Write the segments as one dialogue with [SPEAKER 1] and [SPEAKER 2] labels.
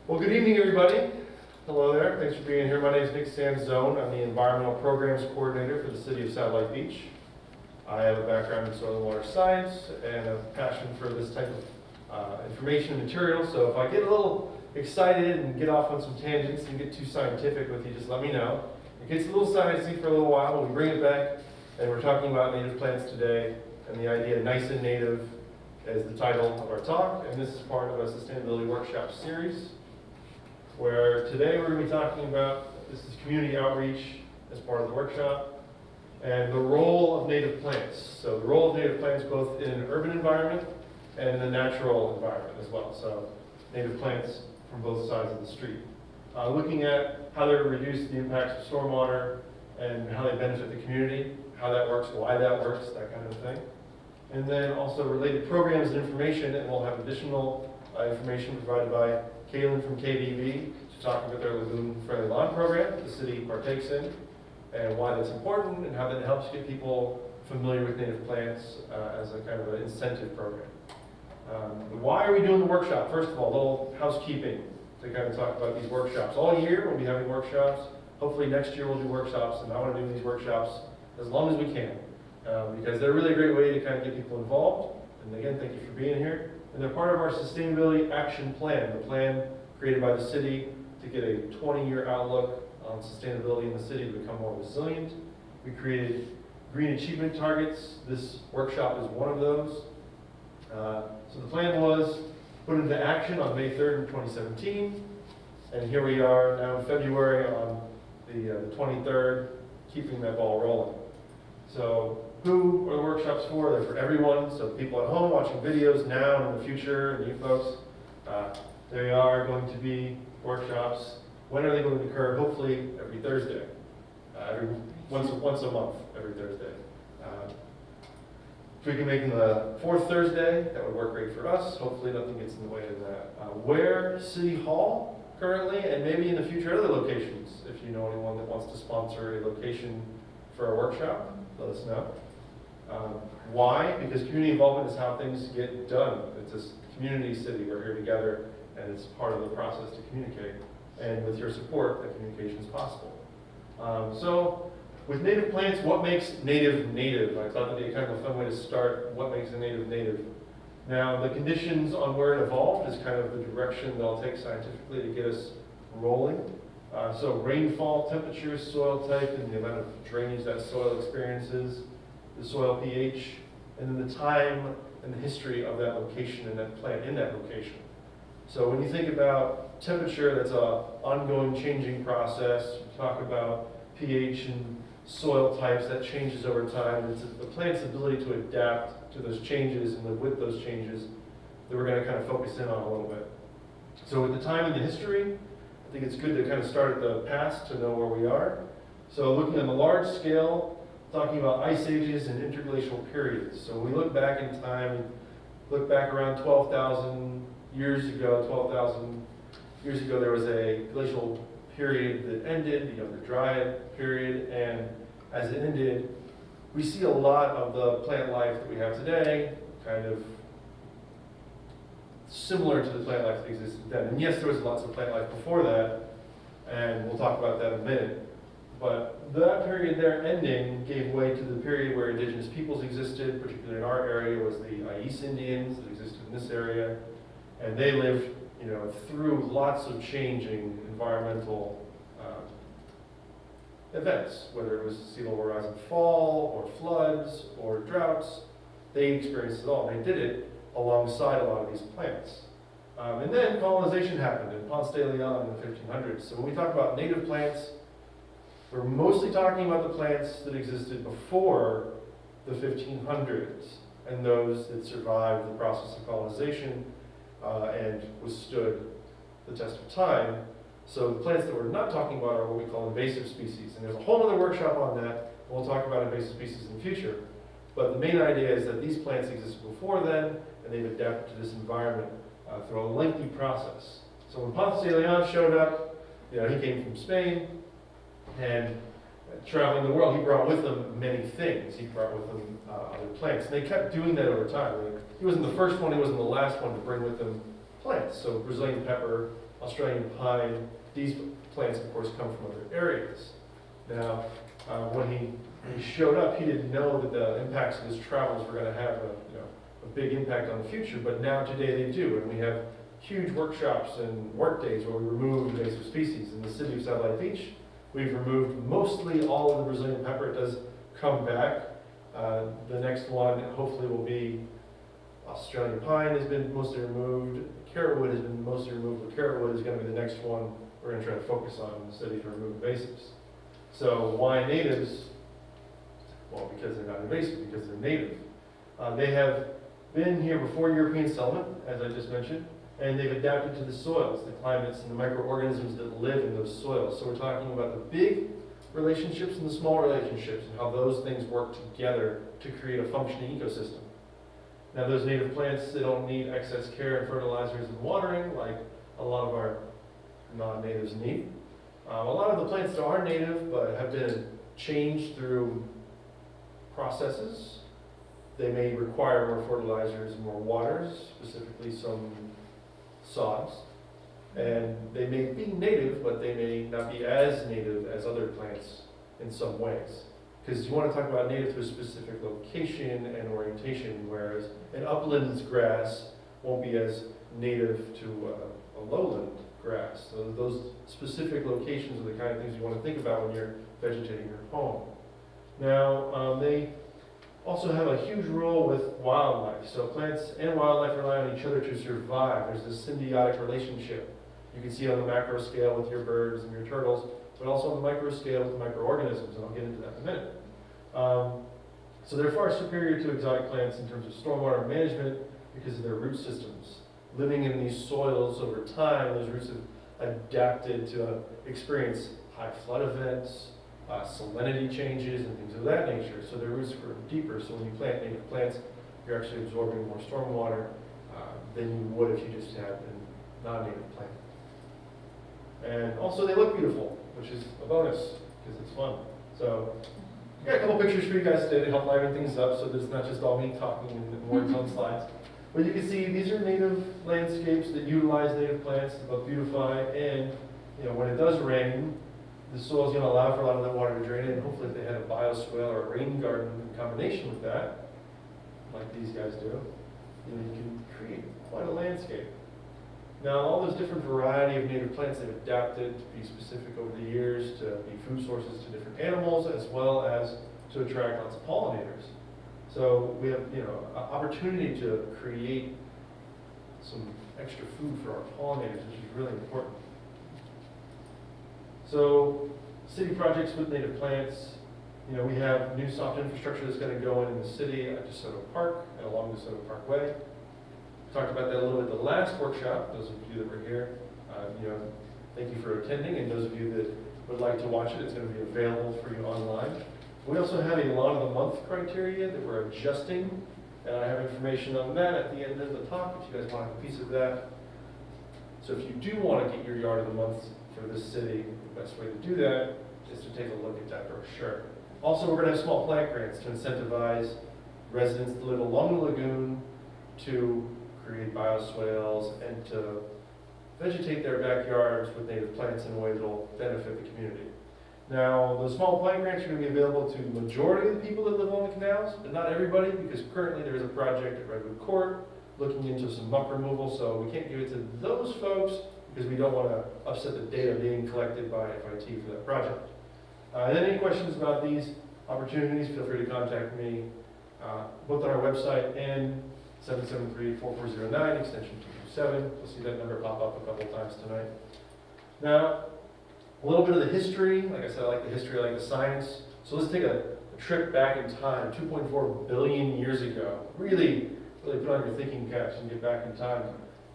[SPEAKER 1] Well, good evening, everybody. Hello there. Thanks for being here. My name is Nick Sanzone. I'm the Environmental Programs Coordinator for the City of Satellite Beach. I have a background in soil and water science and a passion for this type of information and material. So if I get a little excited and get off on some tangents and get too scientific with you, just let me know. It gets a little sciencey for a little while, but we bring it back, and we're talking about native plants today, and the idea nice and native is the title of our talk, and this is part of a sustainability workshop series, where today we're going to be talking about, this is community outreach as part of the workshop, and the role of native plants. So the role of native plants both in an urban environment and in a natural environment as well. So native plants from both sides of the street. Looking at how they reduce the impacts of stormwater and how they benefit the community, how that works, why that works, that kind of thing. And then also related programs and information, and we'll have additional information provided by Kaylin from KDB to talk about their Lagoon Friendly Lawn program that the city partakes in, and why that's important, and how that helps get people familiar with native plants as a kind of an incentive program. Why are we doing the workshop? First of all, a little housekeeping to kind of talk about these workshops. All year we'll be having workshops. Hopefully next year we'll do workshops, and I want to do these workshops as long as we can, because they're really a great way to kind of get people involved. And again, thank you for being here. And they're part of our Sustainability Action Plan, the plan created by the city to get a 20-year outlook on sustainability in the city to become more resilient. We created green achievement targets. This workshop is one of those. So the plan was put into action on May 3rd, 2017. And here we are now in February on the 23rd, keeping that ball rolling. So who are the workshops for? They're for everyone. So people at home watching videos now and in the future, and you folks, they are going to be workshops. When are they going to occur? Hopefully every Thursday, once a month, every Thursday. If we can make them the fourth Thursday, that would work great for us. Hopefully nothing gets in the way of that. Where? City Hall currently, and maybe in the future other locations. If you know anyone that wants to sponsor a location for a workshop, let us know. Why? Because community involvement is how things get done. It's a community city. We're here together, and it's part of the process to communicate. And with your support, that communication is possible. So with native plants, what makes native native? I thought that'd be kind of a fun way to start. What makes a native native? Now, the conditions on where it evolved is kind of the direction that I'll take scientifically to get us rolling. So rainfall, temperatures, soil type, and the amount of drainage that soil experiences, the soil pH, and then the time and the history of that location and that plant in that location. So when you think about temperature, that's an ongoing changing process. We talk about pH and soil types, that changes over time. It's the plant's ability to adapt to those changes and live with those changes that we're going to kind of focus in on a little bit. So with the time and the history, I think it's good to kind of start at the past to know where we are. So looking on the large scale, talking about ice ages and interglacial periods. So when we look back in time, look back around 12,000 years ago, there was a glacial period that ended, the Younger Dryad period, and as it ended, we see a lot of the plant life that we have today, kind of similar to the plant life that existed then. And yes, there was lots of plant life before that, and we'll talk about that in a minute. But that period there ending gave way to the period where indigenous peoples existed, particularly in our area was the Ais Indians that existed in this area. And they lived, through lots of changing environmental events, whether it was sea level rise and fall, or floods, or droughts. They experienced it all, and they did it alongside a lot of these plants. And then colonization happened in Ponce de Leon in the 1500s. So when we talk about native plants, we're mostly talking about the plants that existed before the 1500s, and those that survived the process of colonization and withstood the test of time. So the plants that we're not talking about are what we call invasive species. And there's a whole other workshop on that. We'll talk about invasive species in the future. But the main idea is that these plants existed before then, and they've adapted to this environment through a lengthy process. So when Ponce de Leon showed up, he came from Spain, and traveling the world, he brought with him many things. He brought with him other plants, and they kept doing that over time. He wasn't the first one, he wasn't the last one to bring with him plants. So Brazilian pepper Australian pine. These plants, of course, come from other areas. Now, when he showed up, he didn't know that the impacts of his travels were going to have a big impact on the future, but now today they do, and we have huge workshops and work days where we remove invasive species. In the city of Satellite Beach, we've removed mostly all of the Brazilian pepper. It does come back. The next one hopefully will be Australian pine has been mostly removed. Carrotwood has been mostly removed, but carrotwood is going to be the next one we're going to try to focus on in the city to remove invasives. So why natives? Well, because they're not invasive, because they're native. They have been here before European settlement, as I just mentioned, and they've adapted to the soils, the climates, and the microorganisms that live in those soils. So we're talking about the big relationships and the small relationships and how those things work together to create a functioning ecosystem. Now those native plants, they don't need excess care and fertilizers and watering like a lot of our non-natives need. A lot of the plants that are native but have been changed through processes. They may require more fertilizers and more waters, specifically some sods. And they may be native, but they may not be as native as other plants in some ways. Because you want to talk about native to a specific location and orientation, whereas an uplands grass won't be as native to a lowland grass. So those specific locations are the kind of things you want to think about when you're vegetating your home. Now, they also have a huge role with wildlife. So plants and wildlife rely on each other to survive. There's this symbiotic relationship. You can see on the macro scale with your birds and your turtles, but also on the micro scale with microorganisms, and I'll get into that in a minute. So they're far superior to exotic plants in terms of stormwater management because of their root systems. Living in these soils over time, those roots have adapted to experience high flood events, salinity changes, and things of that nature. So their roots grow deeper. So when you plant native plants, you're actually absorbing more stormwater than you would if you just had a non-native plant. And also they look beautiful, which is a bonus because it's fun. So I got a couple pictures for you guys today to help liven things up so there's not just all me talking and words on slides. But you can see these are native landscapes that utilize native plants to both beautify and, when it does rain, the soil's going to allow for a lot of that water to drain in. Hopefully if they had a bioswale or a rain garden in combination with that, like these guys do, you can create quite a landscape. Now, all those different variety of native plants, they've adapted to be specific over the years to be food sources to different animals, as well as to attract lots of pollinators. So we have, an opportunity to create some extra food for our pollinators, which is really important. So, city projects with native plants. We have new soft infrastructure that's going to go in the city at DeSoto Park and along DeSoto Parkway. Talked about that a little bit at the last workshop. Those of you that were here, thank you for attending, and those of you that would like to watch it, it's going to be available for you online. We also have a lawn of the month criteria that we're adjusting, and I have information on that at the end of the talk if you guys want to have a piece of that. So if you do want to get your yard of the month for this city, the best way to do that is to take a look at that brochure. Also, we're going to have small plant grants to incentivize residents to live along the lagoon to create bioswales and to vegetate their backyards with native plants in a way that will benefit the community. Now, the small plant grants are going to be available to the majority of the people that live along the canals, but not everybody, because currently there is a project at Redwood Court looking into some muck removal, so we can't give it to those folks because we don't want to upset the data being collected by FIT for that project. And then any questions about these opportunities, feel free to contact me both on our website and 773-4409, extension 227. You'll see that number pop up a couple of times tonight. Now, a little bit of the history. Like I said, I like the history, I like the science. So let's take a trip back in time, 2.4 billion years ago. Really put on your thinking caps and get back in time.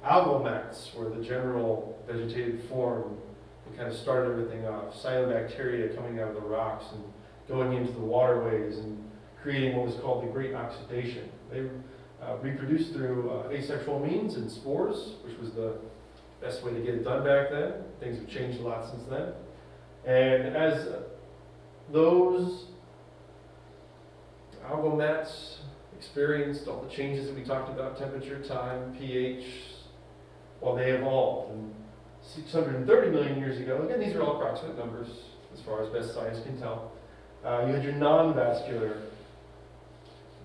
[SPEAKER 1] Algal mats were the general vegetative form that kind of started everything off. Cyanobacteria coming out of the rocks and going into the waterways and creating what was called the Great Oxidation. They reproduced through asexual means and spores, which was the best way to get it done back then. Things have changed a lot since then. And as those algal mats experienced all the changes that we talked about, temperature, time, pH, well, they evolved. And 630 million years ago, again, these are all approximate numbers as far as best science can tell, you had your non-vascular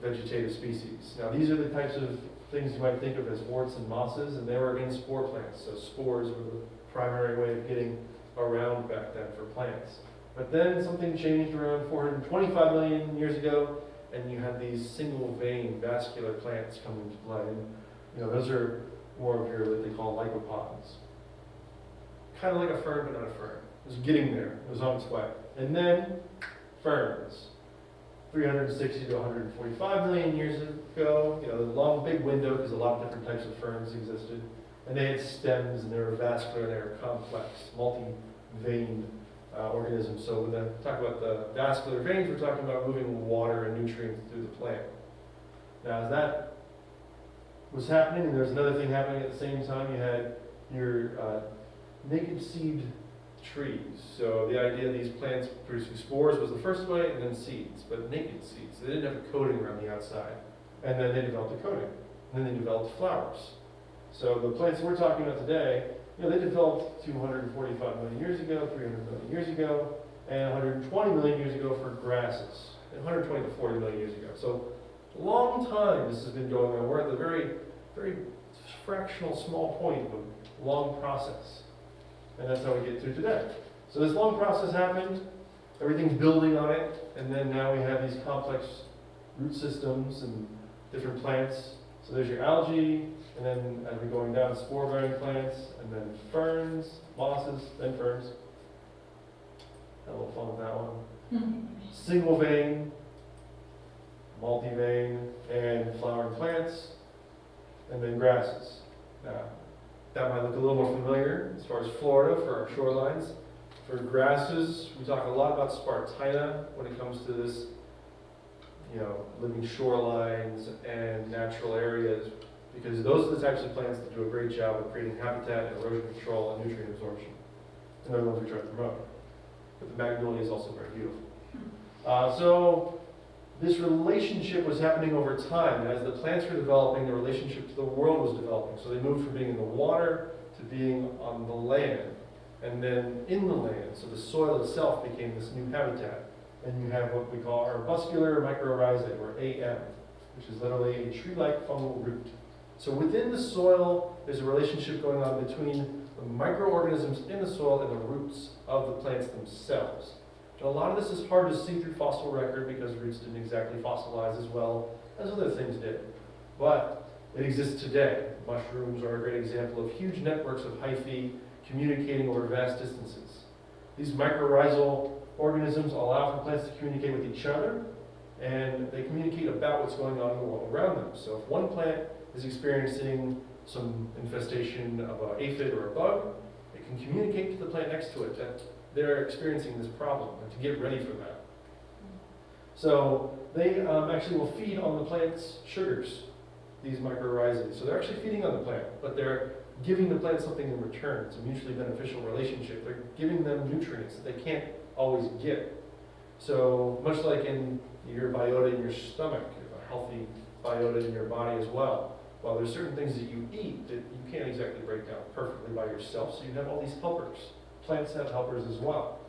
[SPEAKER 1] vegetative species. Now, these are the types of things you might think of as warts and mosses, and they were again spore plants. So spores were the primary way of getting around back then for plants. But then something changed around 425 million years ago, and you had these single vein vascular plants come into play. And, you know, those are more of your, what they call lycopods. Kind of like a fern, but not a fern. It was getting there. It was on its way. And then ferns. 360 to 145 million years ago, you know, the long, big window, because a lot of different types of ferns existed. And they had stems, and they were vascular, and they were complex, multi-veined organisms. So when I talk about the vascular veins, we're talking about moving water and nutrients through the plant. Now, as that was happening, and there's another thing happening at the same time, you had your naked seed trees. So the idea of these plants producing spores was the first way, and then seeds, but naked seeds. They didn't have a coating around the outside. And then they developed a coating. And then they developed flowers. So the plants we're talking about today, you know, they developed 245 million years ago, 300 million years ago, and 120 million years ago for grasses, and 120 to 40 million years ago. So a long time this has been going on. We're at the very, very fractional small point of a long process. And that's how we get to today. So this long process happened, everything's building on it, and then now we have these complex root systems and different plants. So there's your algae, and then as we're going down, spore-bearing plants, and then ferns, mosses, then ferns. Had a little fun with that one. Single vein, multi-vein, and flowering plants, and then grasses. Now, that might look a little more familiar as far as Florida for our shorelines. For grasses, we talk a lot about Spartina when it comes to this, you know, living shorelines and natural areas, because those are the types of plants that do a great job of creating habitat and erosion control and nutrient absorption. And they're the ones we try to promote. But the magnolia is also very beautiful. So this relationship was happening over time. As the plants were developing, the relationship to the world was developing. So they moved from being in the water to being on the land, and then in the land. So the soil itself became this new habitat. And you have what we call arbuscular mycorrhizae, or AM, which is literally a tree-like fungal root. So within the soil, there's a relationship going on between the microorganisms in the soil and the roots of the plants themselves. And a lot of this is hard to see through fossil record because roots didn't exactly fossilize as well as other things did. But it exists today. Mushrooms are a great example of huge networks of hyphae communicating over vast distances. These mycorrhizal organisms allow for plants to communicate with each other, and they communicate about what's going on in the world around them. So if one plant is experiencing some infestation of an aphid or a bug, it can communicate to the plant next to it that they're experiencing this problem and to get ready for that. So they actually will feed on the plant's sugars, these mycorrhizae. So they're actually feeding on the plant, but they're giving the plant something in return. It's a mutually beneficial relationship. They're giving them nutrients that they can't always get. So much like in your biota in your stomach, a healthy biota in your body as well. Well, there's certain things that you eat that you can't exactly break down perfectly by yourself, so you have all these helpers. Plants have helpers as well.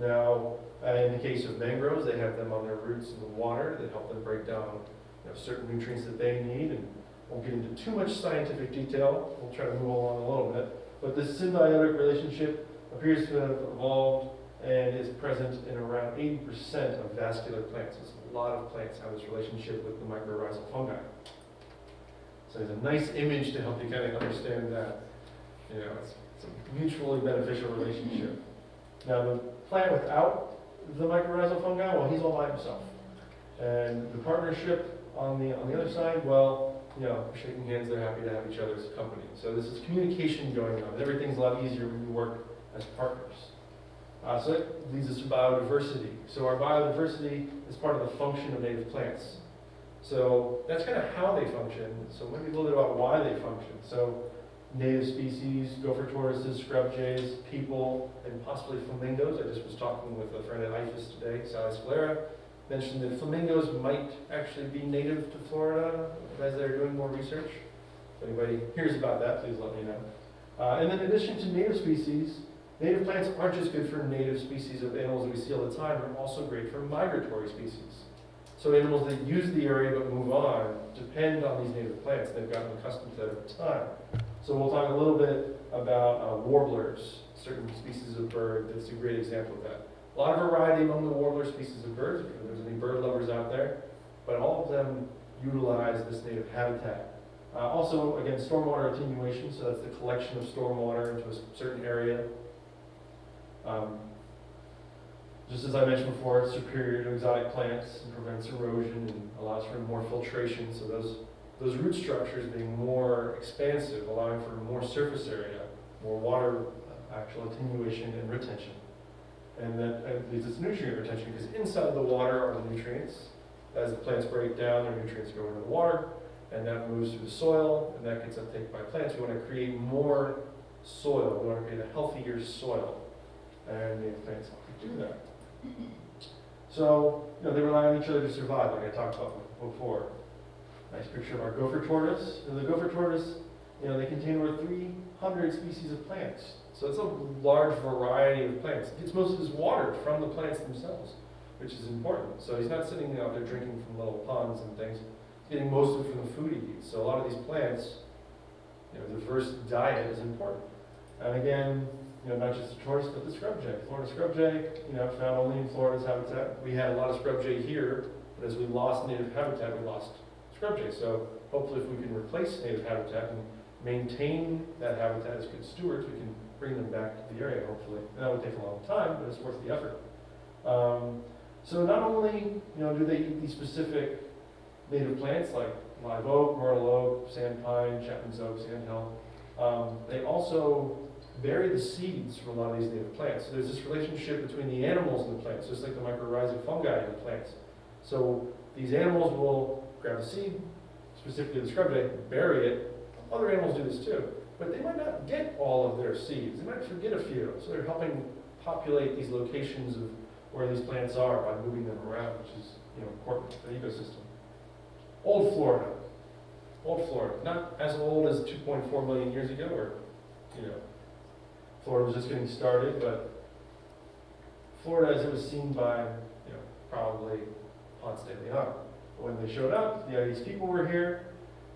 [SPEAKER 1] Now, in the case of mangroves, they have them on their roots in the water that help them break down, you know, certain nutrients that they need. And won't get into too much scientific detail. We'll try to move along a little bit. But this symbiotic relationship appears to have evolved and is present in around 80% of vascular plants. So a lot of plants have this relationship with the mycorrhizal fungi. So there's a nice image to help you kind of understand that, you know, it's a mutually beneficial relationship. Now the plant without the mycorrhizal fungi, well, he's all by himself. And the partnership on the other side, well, you know, shaking hands, they're happy to have each other's company. So this is communication going on. Everything's a lot easier when you work as partners. So it leads us to biodiversity. So our biodiversity is part of the function of native plants. So that's kind of how they function. So maybe a little bit about why they function. So native species, gopher tortoises, scrub jays, people, and possibly flamingos. I just was talking with a friend at IFAS today, Sally Scalera, mentioned that flamingos might actually be native to Florida as they're doing more research. If anybody hears about that, please let me know. And then in addition to native species, native plants aren't just good for native species of animals that we see all the time, they're also great for migratory species. So animals that use the area but move on depend on these native plants. They've gotten accustomed to that over time. So we'll talk a little bit about warblers, certain species of bird. That's a great example of that. A lot of variety among the warbler species of birds, if there's any bird lovers out there, but all of them utilize this native habitat. Also, again, stormwater attenuation, so that's the collection of stormwater into a certain area. Just as I mentioned before, it's superior to exotic plants and prevents erosion and allows for more filtration. So those root structures being more expansive, allowing for more surface area, more water actual attenuation and retention. And that leads to nutrient retention, because inside the water are the nutrients. As the plants break down, their nutrients go into the water, and that moves through the soil, and that gets uptaken by plants. We want to create more soil. We want to create a healthier soil. And native plants help to do that. So, they rely on each other to survive, like I talked about before. Nice picture of our gopher tortoise. And the gopher tortoise, they contain over 300 species of plants. So it's a large variety of plants. It gets most of his water from the plants themselves, which is important. So he's not sitting out there drinking from little ponds and things. He's getting most of it from the food he eats. So a lot of these plants, diverse diet is important. And again, not just the tortoise, but the scrub jay. Florida scrub jay, found only in Florida's habitat. We had a lot of scrub jay here, but as we lost native habitat, we lost scrub jay. So hopefully if we can replace native habitat and maintain that habitat as good stewards, we can bring them back to the area, hopefully. And that would take a long time, but it's worth the effort. So not only, do they eat these specific native plants like live oak, myrtle oak, sand pine, Chapman's oak, sandhill, they also bury the seeds from a lot of these native plants. So there's this relationship between the animals and the plants, just like the mycorrhizal fungi in the plants. So these animals will grab the seed, specifically the scrub jay, bury it. Other animals do this too, but they might not get all of their seeds. They might forget a few. So they're helping populate these locations of where these plants are by moving them around, which is important for the ecosystem. Old Florida. Old Florida. Not as old as 2.4 million years ago, or Florida was just getting started, but Florida as it was seen by probably Ponce de Leon. When they showed up, these people were here,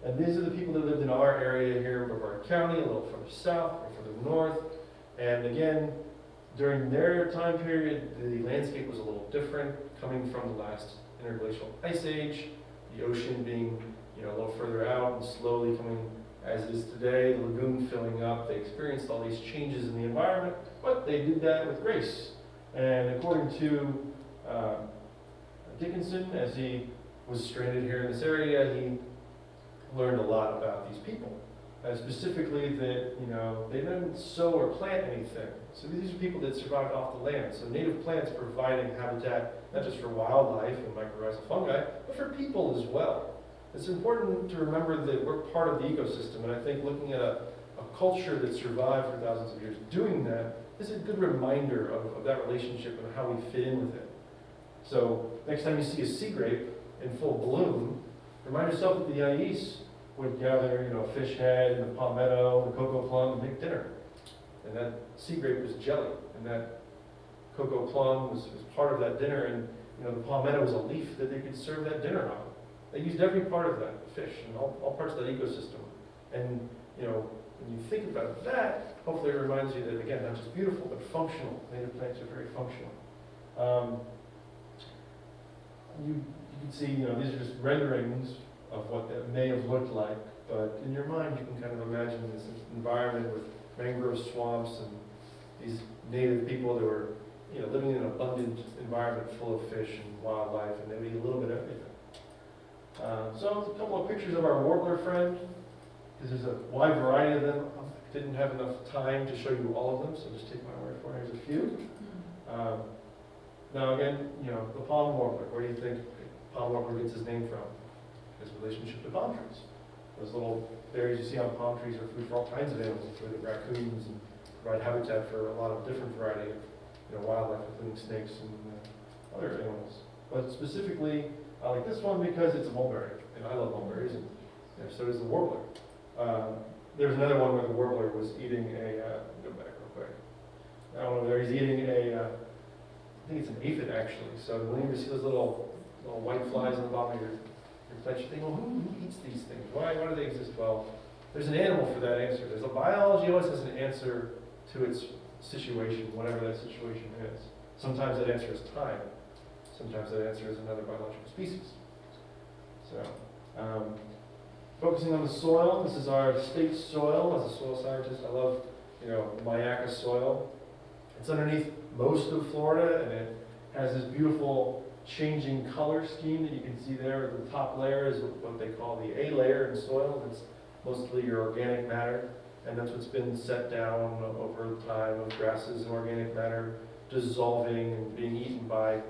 [SPEAKER 1] and these are the people that lived in our area here, Brevard County, a little further south or further north. And again, during their time period, the landscape was a little different, coming from the last interglacial ice age, the ocean being a little further out and slowly coming as it is today, the lagoon filling up. They experienced all these changes in the environment, but they did that with grace. And according to Dickinson, as he was stranded here in this area, he learned a lot about these people. Specifically that, they didn't sow or plant anything. So these are people that survived off the land. So native plants providing habitat, not just for wildlife and mycorrhizal fungi, but for people as well. It's important to remember that we're part of the ecosystem, and I think looking at a culture that survived for thousands of years doing that is a good reminder of that relationship and how we fit in with it. So next time you see a sea grape in full bloom, remind yourself that the Yais would gather, a fish head and a palmetto, the cocoa plum, and make dinner. And that sea grape was jelly, and that cocoa plum was part of that dinner, and the palmetto was a leaf that they could serve that dinner on. They used every part of that fish and all parts of that ecosystem. And when you think about that, hopefully it reminds you that, again, not just beautiful, but functional. Native plants are very functional. You can see, these are just renderings of what that may have looked like, but in your mind you can kind of imagine this environment with mangrove swamps and these native people that were living in an abundant environment full of fish and wildlife, and they would eat a little bit of everything. So a couple of pictures of our warbler friend, because there's a wide variety of them. I didn't have enough time to show you all of them, so just take my word for it. Here's a few. Now again, the palm warbler. Where do you think palm warbler gets his name from? His relationship to palm trees. Those little berries you see on palm trees are food for all kinds of animals, including raccoons, and provide habitat for a lot of different variety of wildlife, including snakes and other animals. But specifically, I like this one because it's a mulberry, and I love mulberries, and so does the warbler. There was another one where the warbler was eating go back real quick. I don't know, there he's eating I think it's an aphid actually. So when you see those little white flies on the bottom of your plate, you think, well, who eats these things? Why do they exist? Well, there's an animal for that answer. There's a biology always has an answer to its situation, whatever that situation is. Sometimes that answer is time. Sometimes that answer is another biological species. So, focusing on the soil, this is our state soil. As a soil scientist, I love, Mayaca soil. It's underneath most of Florida, and it has this beautiful changing color scheme that you can see there. The top layer is what they call the A layer in soil. That's mostly your organic matter, and that's what's been set down over time of grasses and organic matter dissolving and being eaten by,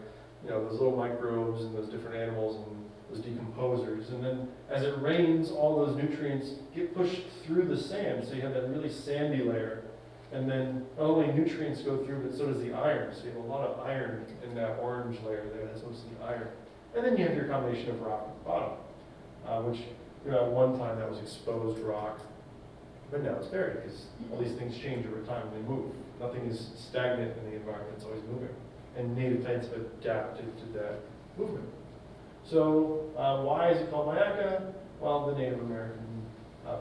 [SPEAKER 1] those little microbes and those different animals and those decomposers. And then as it rains, all those nutrients get pushed through the sand, so you have that really sandy layer. And then not only nutrients go through, but so does the iron. So you have a lot of iron in that orange layer there. That's mostly iron. And then you have your combination of rock at the bottom, which at one time that was exposed rock, but now it's buried because all these things change over time and they move. Nothing is stagnant in the environment, it's always moving. And native plants have adapted to that movement. So why is it called Mayaca? Well, the Native American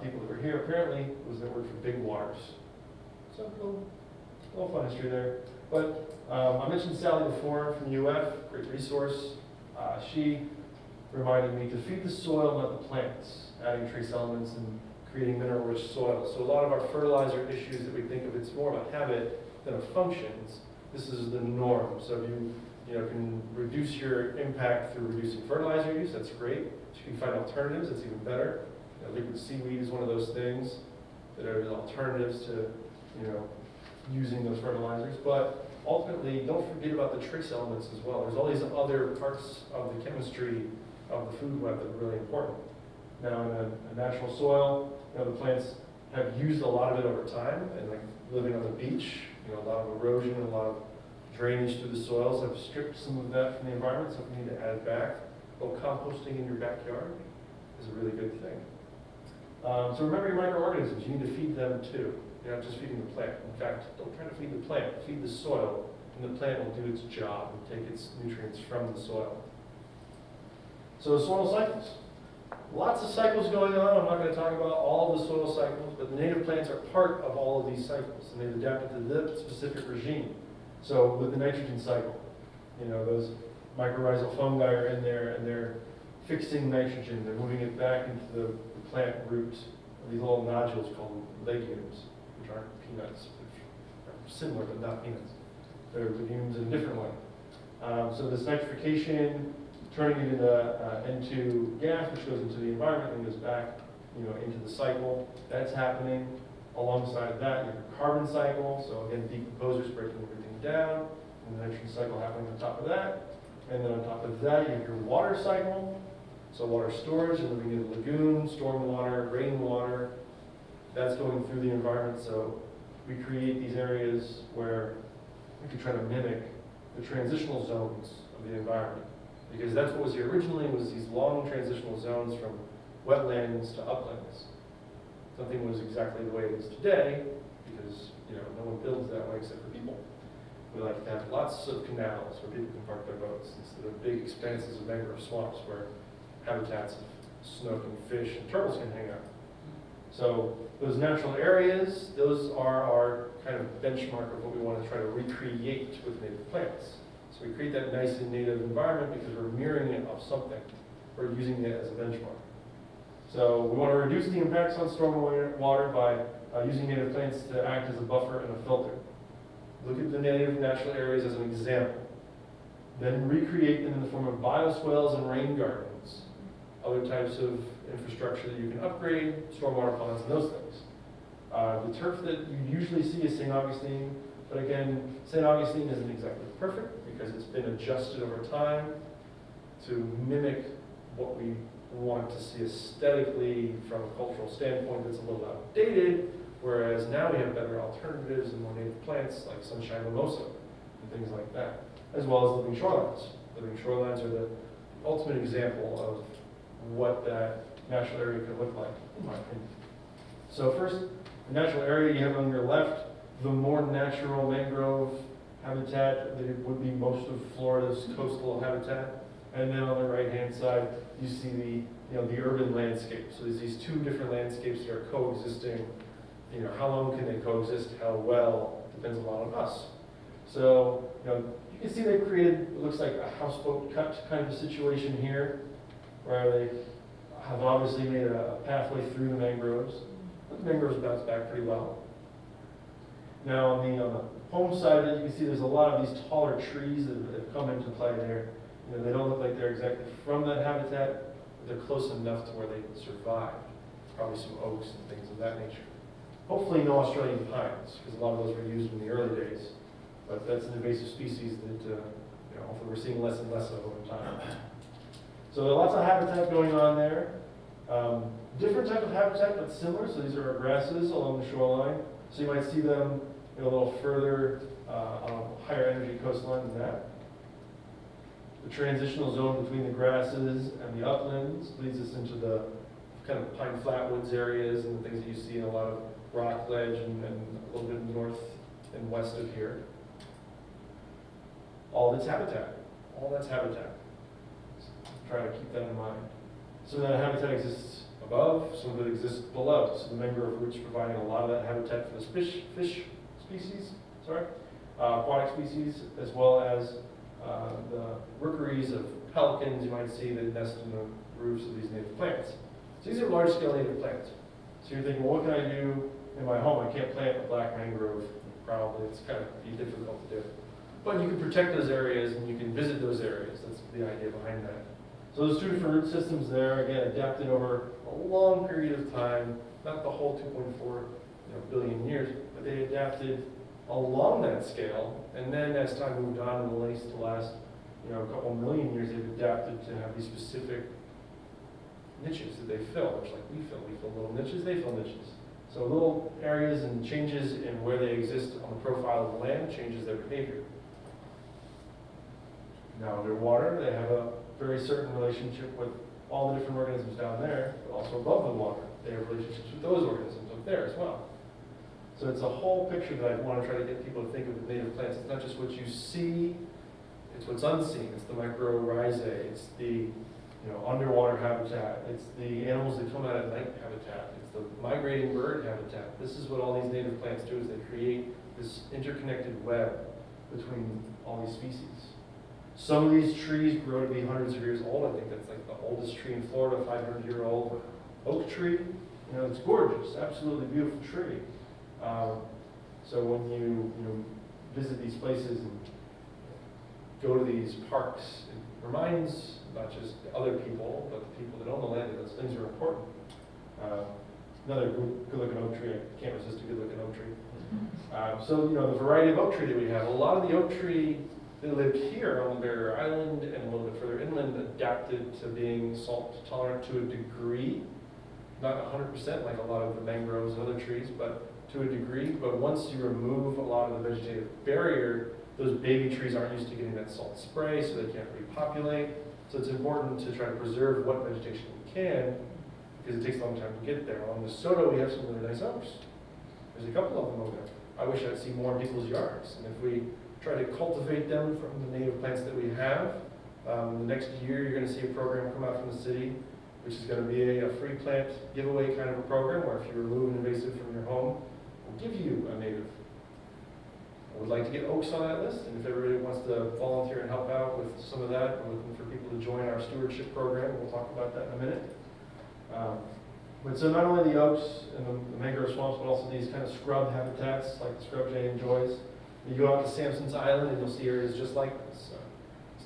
[SPEAKER 1] people that were here apparently was their word for big waters. So a little fun history there. But I mentioned Sally before from UF, great resource. She reminded me to feed the soil, not the plants, adding trace elements and creating mineral-rich soil. So a lot of our fertilizer issues that we think of, it's more of a habit than a function. This is the norm. So if you can reduce your impact through reducing fertilizer use, that's great. If you can find alternatives, that's even better. Liquid seaweed is one of those things that are alternatives to using those fertilizers. But ultimately, don't forget about the trace elements as well. There's all these other parts of the chemistry of the food web that are really important. Now, in a natural soil, the plants have used a lot of it over time, and like living on the beach, a lot of erosion and a lot of drainage through the soils have stripped some of that from the environment, so we need to add it back. Well, composting in your backyard is a really good thing. So remember your microorganisms, you need to feed them too. You're not just feeding the plant. In fact, don't try to feed the plant, feed the soil, and the plant will do its job and take its nutrients from the soil. So soil cycles. Lots of cycles going on. I'm not going to talk about all of the soil cycles, but the native plants are part of all of these cycles, and they've adapted to the specific regime. So with the nitrogen cycle, those mycorrhizal fungi are in there, and they're fixing nitrogen. They're moving it back into the plant root, these little nodules called legumes, which aren't peanuts. They're similar, but not peanuts. They're legumes in a different way. So this nitrification, turning it into gas, which goes into the environment and goes back, into the cycle. That's happening. Alongside of that, you have your carbon cycle. So again, decomposers breaking everything down, and the nitrogen cycle happening on top of that. And then on top of that, you have your water cycle. So water storage, and living in lagoons, stormwater, rainwater. That's going through the environment. So we create these areas where we can try to mimic the transitional zones of the environment. Because that's what was here originally, was these long transitional zones from wetlands to uplands. Nothing was exactly the way it is today, because no one builds that way except for people. We like to have lots of canals where people can park their boats instead of big expanses of mangrove swamps where habitats of snook and fish and turtles can hang out. So those natural areas, those are our kind of benchmark of what we want to try to recreate with native plants. So we create that nice and native environment because we're mirroring it off something. We're using it as a benchmark. So we want to reduce the impacts on stormwater by using native plants to act as a buffer and a filter. Look at the native natural areas as an example. Then recreate them in the form of bioswales and rain gardens, other types of infrastructure that you can upgrade, stormwater ponds and those things. The turf that you usually see is St. Augustine, but again, St. Augustine isn't exactly perfect because it's been adjusted over time to mimic what we want to see aesthetically from a cultural standpoint that's a little outdated, whereas now we have better alternatives and more native plants like sunshine mimosa and things like that, as well as living shorelines. Living shorelines are the ultimate example of what that natural area could look like, in my opinion. So first, the natural area you have on your left, the more natural mangrove habitat that would be most of Florida's coastal habitat. And then on the right-hand side, you see the urban landscape. So there's these two different landscapes that are coexisting. How long can they coexist? How well depends a lot on us. So you can see they've created, it looks like a houseboat cut kind of a situation here, where they have obviously made a pathway through the mangroves. But the mangroves bounce back pretty well. Now on the home side of it, you can see there's a lot of these taller trees that have come into play there. They don't look like they're exactly from that habitat, but they're close enough to where they can survive. Probably some oaks and things of that nature. Hopefully no Australian pines, because a lot of those were used in the early days. But that's an invasive species that hopefully we're seeing less and less of over time. So there are lots of habitat going on there. Different type of habitat, but similar. So these are our grasses along the shoreline. So you might see them a little further on a higher energy coastline than that. The transitional zone between the grasses and the uplands leads us into the kind of pine flatwoods areas and the things that you see in a lot of rock ledge and a little bit north and west of here. All that's habitat. All that's habitat. Try to keep that in mind. Some of that habitat exists above, some of it exists below. So the mangrove roots providing a lot of that habitat for the fish species, aquatic species, as well as the rookeries of pelicans you might see that nest in the roofs of these native plants. So these are large-scale native plants. So you're thinking, well, what can I do in my home? I can't plant a black mangrove. Probably it's kind of be difficult to do. But you can protect those areas and you can visit those areas. That's the idea behind that. So those two different root systems there, again, adapted over a long period of time, not the whole 2.4 billion years, but they adapted along that scale. And then as time moved on in the last couple million years, they've adapted to have these specific niches that they fill, much like we fill. We fill little niches, they fill niches. So little areas and changes in where they exist on the profile of the land changes their behavior. Now underwater, they have a very certain relationship with all the different organisms down there, but also above the water. They have relationships with those organisms up there as well. So it's a whole picture that I want to try to get people to think of with native plants. It's not just what you see, it's what's unseen. It's the mycorrhizae, it's the underwater habitat, it's the animals that come out at night habitat, it's the migrating bird habitat. This is what all these native plants do, is they create this interconnected web between all these species. Some of these trees grow to be hundreds of years old. I think that's like the oldest tree in Florida, 500-year-old oak tree. It's gorgeous, absolutely beautiful tree. So when you visit these places and go to these parks, it reminds not just other people, but the people that own the land that those things are important. Another good-looking oak tree. I can't resist a good-looking oak tree. So the variety of oak tree that we have. A lot of the oak tree that lived here on the barrier island and a little bit further inland adapted to being salt tolerant to a degree. Not 100% like a lot of the mangroves and other trees, but to a degree. But once you remove a lot of the vegetative barrier, those baby trees aren't used to getting that salt spray, so they can't repopulate. So it's important to try to preserve what vegetation we can, because it takes a long time to get there. On the Soto, we have some really nice oaks. There's a couple of them over there. I wish I'd see more in people's yards. And if we try to cultivate them from the native plants that we have, the next year you're going to see a program come out from the city, which is going to be a free plant giveaway kind of a program, where if you remove an invasive from your home, we'll give you a native. I would like to get oaks on that list, and if everybody wants to volunteer and help out with some of that, we're looking for people to join our stewardship program. We'll talk about that in a minute. But so not only the oaks and the mangrove swamps, but also these kind of scrub habitats like the scrub jay enjoys. You go out to Sampson's Island and you'll see areas just like this.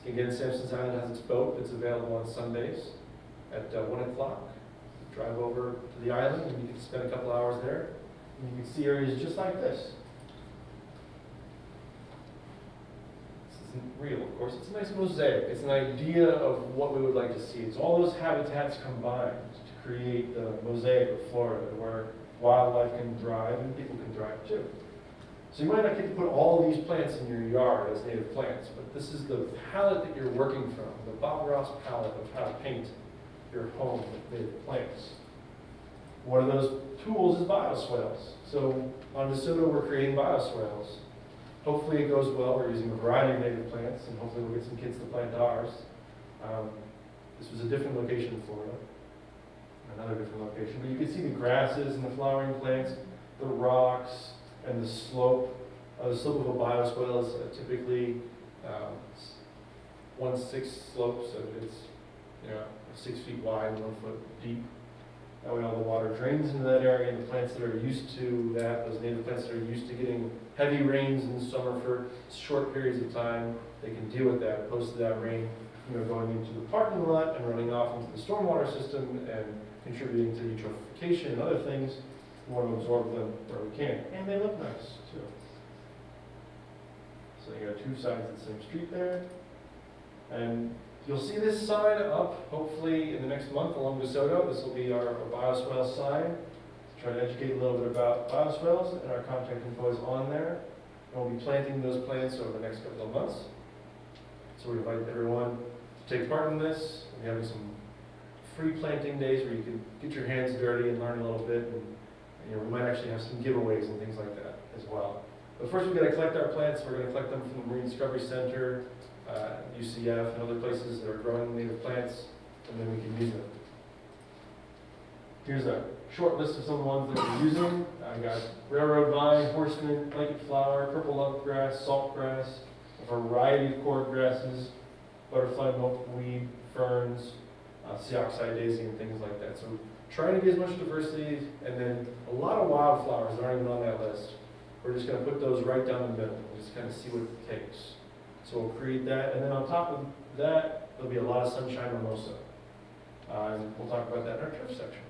[SPEAKER 1] Again, Sampson's Island has its boat that's available on Sundays at 1 o'clock. Drive over to the island and you can spend a couple hours there. And you can see areas just like this. This isn't real, of course. It's a nice mosaic. It's an idea of what we would like to see. It's all those habitats combined to create the mosaic of Florida, where wildlife can thrive and people can thrive too. So you might not get to put all of these plants in your yard as native plants, but this is the palette that you're working from, the Bob Ross palette of how to paint your home with native plants. One of those tools is bioswales. So on DeSoto, we're creating bioswales. Hopefully it goes well. We're using a variety of native plants, and hopefully we'll get some kids to plant ours. This was a different location in Florida, another different location. But you can see the grasses and the flowering plants, the rocks, and the slope. The slope of a bioswale is typically 1/6 slope, so it's 6 feet wide, 1 foot deep. That way all the water drains into that area, and the plants that are used to that, those native plants that are used to getting heavy rains in the summer for short periods of time, they can deal with that, opposed to that rain going into the parking lot and running off into the stormwater system and contributing to eutrophication and other things. We want to absorb them where we can. And they look nice, too. So you got 2 sides of the same street there. And you'll see this sign up, hopefully, in the next month along DeSoto. This will be our bioswale sign. Try to educate a little bit about bioswales, and our contact info is on there. And we'll be planting those plants over the next couple of months. So we invite everyone to take part in this. We're having some free planting days where you can get your hands dirty and learn a little bit. And we might actually have some giveaways and things like that as well. But first we've got to collect our plants. We're going to collect them from the Marine Discovery Center, UCF, and other places that are growing native plants, and then we can use them. Here's a short list of some of the ones that we're using. I got railroad vine, horseman, blanket flower, purple lovegrass, saltgrass, a variety of cord grasses, butterfly milkweed, ferns, sea oxide daisy, and things like that. So trying to get as much diversity, and then a lot of wildflowers that aren't even on that list. We're just going to put those right down the middle and just kind of see what it takes. So we'll create that, and then on top of that, there'll be a lot of sunshine mimosa. And we'll talk about that in our turf section.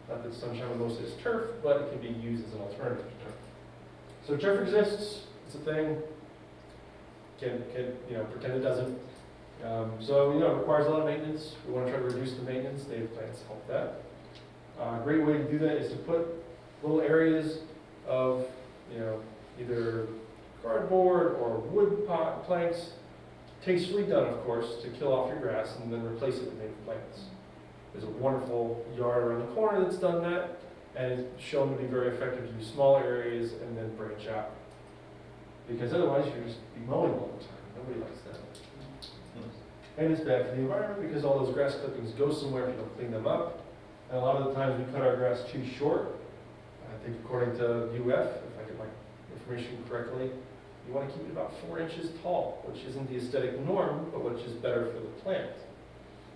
[SPEAKER 1] Not that sunshine mimosa is turf, but it can be used as an alternative to turf. So turf exists, it's a thing. Can't pretend it doesn't. So it requires a lot of maintenance. We want to try to reduce the maintenance. Native plants help that. A great way to do that is to put little areas of either cardboard or wood planks, tastefully done, of course, to kill off your grass and then replace it with native plants. There's a wonderful yard around the corner that's done that, and it's shown to be very effective to do small areas and then branch out. Because otherwise you're just be mowing all the time. Nobody likes that. And it's bad for the environment because all those grass clippings go somewhere if you don't clean them up. And a lot of the times we cut our grass too short. I think according to UF, if I get my information correctly, you want to keep it about 4 inches tall, which isn't the aesthetic norm, but which is better for the plant.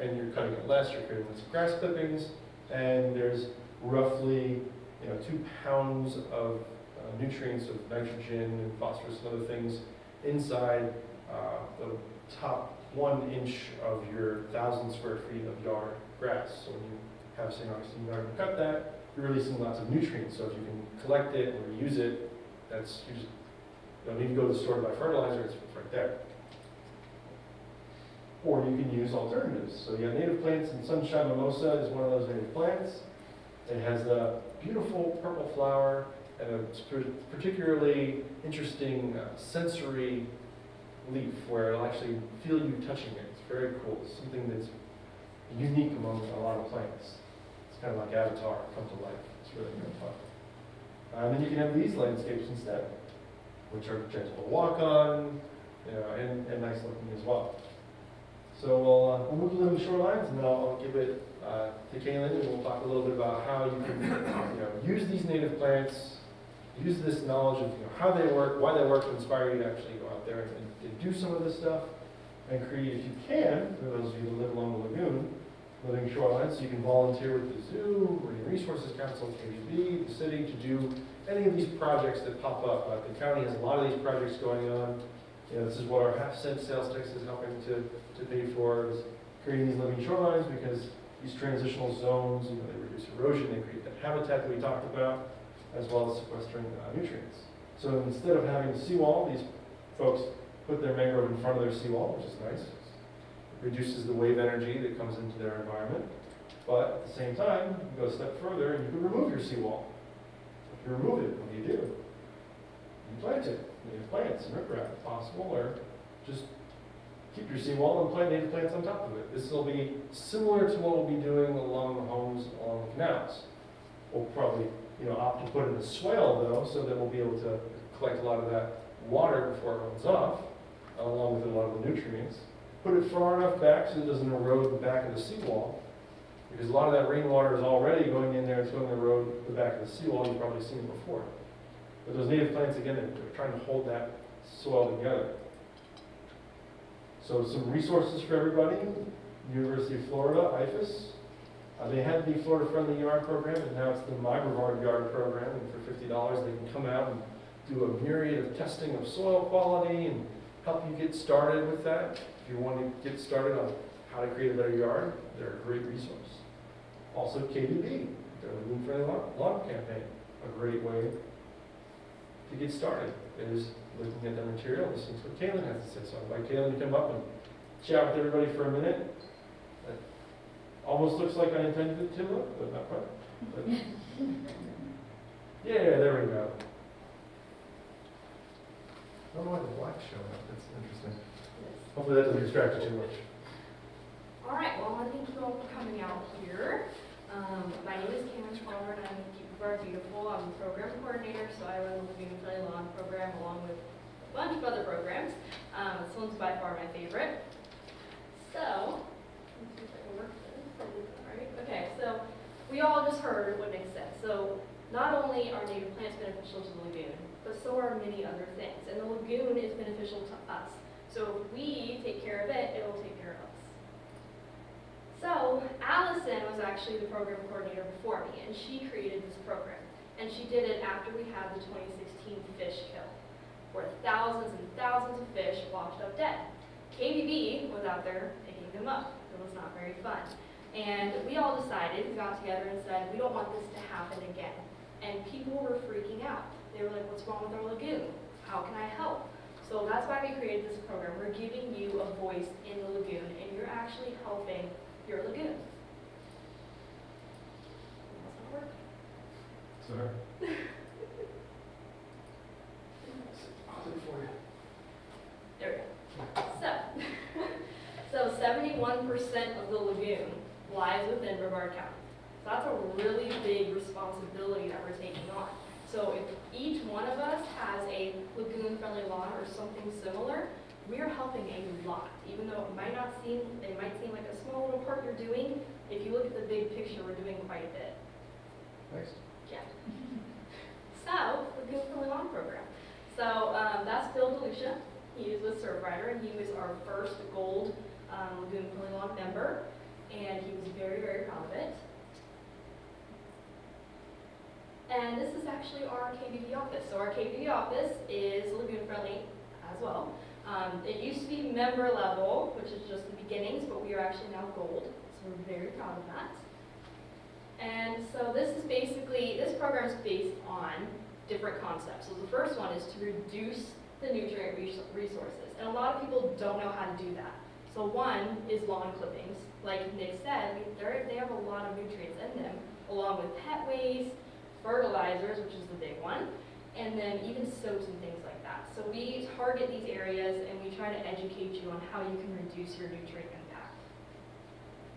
[SPEAKER 1] And you're cutting it less, you're creating less grass clippings, and there's roughly 2 pounds of nutrients of nitrogen and phosphorus and other things inside the top 1 inch of your 1,000 square feet of yard grass. So when you have St. Augustine yard and cut that, you're releasing lots of nutrients. So if you can collect it and reuse it, you just don't need to go to the store to buy fertilizer, it's right there. Or you can use alternatives. So you have native plants, and sunshine mimosa is one of those native plants. It has a beautiful purple flower and a particularly interesting sensory leaf where it'll actually feel you touching it. It's very cool. It's something that's unique among a lot of plants. It's kind of like Avatar, come to life. It's really kind of fun. And then you can have these landscapes instead, which are gentle to walk on, and nice looking as well. So we'll move to the shorelines, and then I'll give it to Kaylin, and we'll talk a little bit about how you can use these native plants, use this knowledge of how they work, why they work, to inspire you to actually go out there and do some of this stuff, and create, if you can, for those of you that live along the lagoon, living shorelines, so you can volunteer with the zoo, Marine Resources Council, KGB, the city, to do any of these projects that pop up. The county has a lot of these projects going on. This is what our half-cent sales tax is helping to pay for, is creating these living shorelines, because these transitional zones, they reduce erosion, they create that habitat that we talked about, as well as sequestering nutrients. So instead of having a seawall, these folks put their mangrove in front of their seawall, which is nice. It reduces the wave energy that comes into their environment. But at the same time, you go a step further and you can remove your seawall. If you remove it, what do? You plant it. Native plants and riprap if possible, or just keep your seawall and plant native plants on top of it. This will be similar to what we'll be doing along the homes along the canals. We'll probably, opt to put in a swale though, so that we'll be able to collect a lot of that water before it runs off, along with a lot of the nutrients. Put it far enough back so it doesn't erode the back of the seawall, because a lot of that rainwater is already going in there, it's going to erode the back of the seawall. You've probably seen it before. But those native plants, again, they're trying to hold that soil together. So some resources for everybody. University of Florida, IFAS. They had the Florida Friendly Yard program, and now it's the My Brevard Yard program. And for $50, they can come out and do a myriad of testing of soil quality and help you get started with that. If you want to get started on how to create a better yard, they're a great resource. Also KDB, their Lagoon Friendly Lawn campaign, a great way to get started is looking at the material, listening to what Kaylin has to say. So I'd like Kaylin to come up and chat with everybody for a minute. It almost looks like I intended it to look, but not quite. But yeah, there we go. I don't know why the black's showing up. That's interesting. Hopefully that doesn't distract you too much.
[SPEAKER 2] All right, well, I thank you all for coming out here. My name is Kaylin Schwaller, and I'm with Keep Brevard Beautiful. I'm the program coordinator, so I run the Lagoon Friendly Lawn program along with a bunch of other programs. This one's by far my favorite. So, let's see if I can work this. All right, okay, so we all just heard what Nick said. So, not only are native plants beneficial to the lagoon, but so are many other things. And the lagoon is beneficial to us. So if we take care of it, it will take care of us. So Allison was actually the program coordinator before me, and she created this program. And she did it after we had the 2016 fish kill, where thousands and thousands of fish washed up dead. KBB was out there picking them up. It was not very fun. And we all decided, we got together and said, we don't want this to happen again. And people were freaking out. They were like, what's wrong with our lagoon? How can I help? So that's why we created this program. We're giving you a voice in the lagoon, and you're actually helping your lagoon. That's not working.
[SPEAKER 1] Sorry. I'll do it for you.
[SPEAKER 2] There we go. So 71% of the lagoon lies within Brevard County. So that's a really big responsibility that we're taking on. So if each one of us has a lagoon-friendly lawn or something similar, we're helping a lot. Even though it might seem like a small little part you're doing, if you look at the big picture, we're doing quite a bit.
[SPEAKER 1] Next.
[SPEAKER 2] Yeah. So, lagoon-friendly lawn program. So that's Bill DeLucia. He is with Stormwater, and he was our first gold lagoon-friendly lawn member, and he was very, very proud of it. And this is actually our KBB office. So our KBB office is lagoon friendly as well. It used to be member level, which is just the beginnings, but we are actually now gold. So we're very proud of that. And so this program is based on different concepts. So the first one is to reduce the nutrient resources. And a lot of people don't know how to do that. So one is lawn clippings. Like Nick said, they have a lot of nutrients in them, along with pet waste, fertilizers, which is the big one, and then even soaps and things like that. So we target these areas and we try to educate you on how you can reduce your nutrient impact.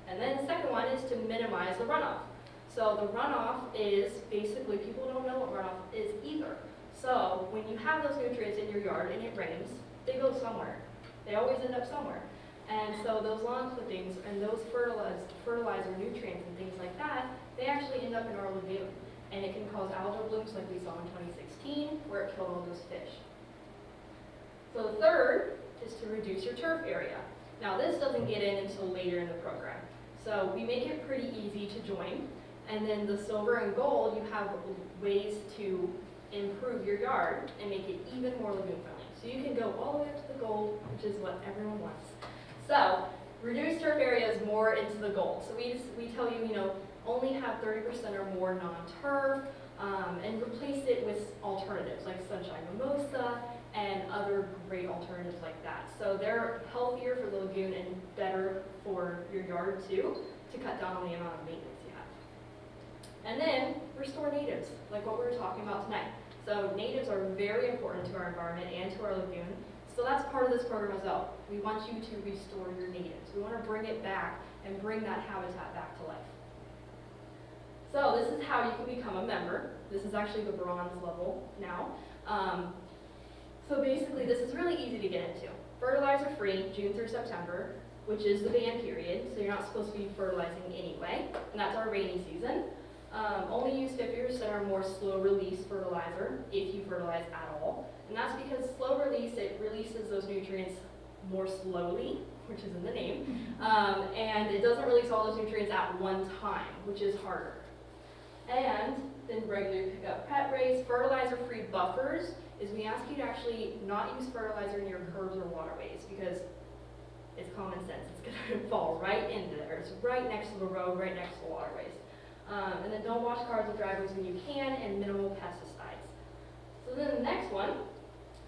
[SPEAKER 2] And then the second one is to minimize the runoff. So the runoff is basically, people don't know what runoff is either. So when you have those nutrients in your yard and it rains, they go somewhere. They always end up somewhere. And so those lawn clippings and those fertilizer nutrients and things like that, they actually end up in our lagoon. And it can cause algal blooms like we saw in 2016, where it killed all those fish. So the third is to reduce your turf area. Now this doesn't get in until later in the program. So we make it pretty easy to join. And then the silver and gold, you have ways to improve your yard and make it even more lagoon friendly. So you can go all the way up to the gold, which is what everyone wants. So reduce turf area is more into the gold. So we tell you, only have 30% or more non-turf, and replace it with alternatives like sunshine mimosa and other great alternatives like that. So they're healthier for the lagoon and better for your yard too, to cut down on the amount of maintenance you have. And then restore natives, like what we were talking about tonight. So natives are very important to our environment and to our lagoon. So that's part of this program as well. We want you to restore your natives. We want to bring it back and bring that habitat back to life. So this is how you can become a member. This is actually the bronze level now. So basically this is really easy to get into. Fertilizer free, June through September, which is the ban period, so you're not supposed to be fertilizing anyway, and that's our rainy season. Only use 50% or more slow release fertilizer if you fertilize at all. And that's because slow release, it releases those nutrients more slowly, which is in the name, and it doesn't release all those nutrients at one time, which is harder. And then regular pickup pet rates, fertilizer-free buffers, is we ask you to actually not use fertilizer in your curbs or waterways because it's common sense. It's going to fall right into there. It's right next to the road, right next to the waterways. And then don't wash cars and driveways when you can, and minimal pesticides. So then the next one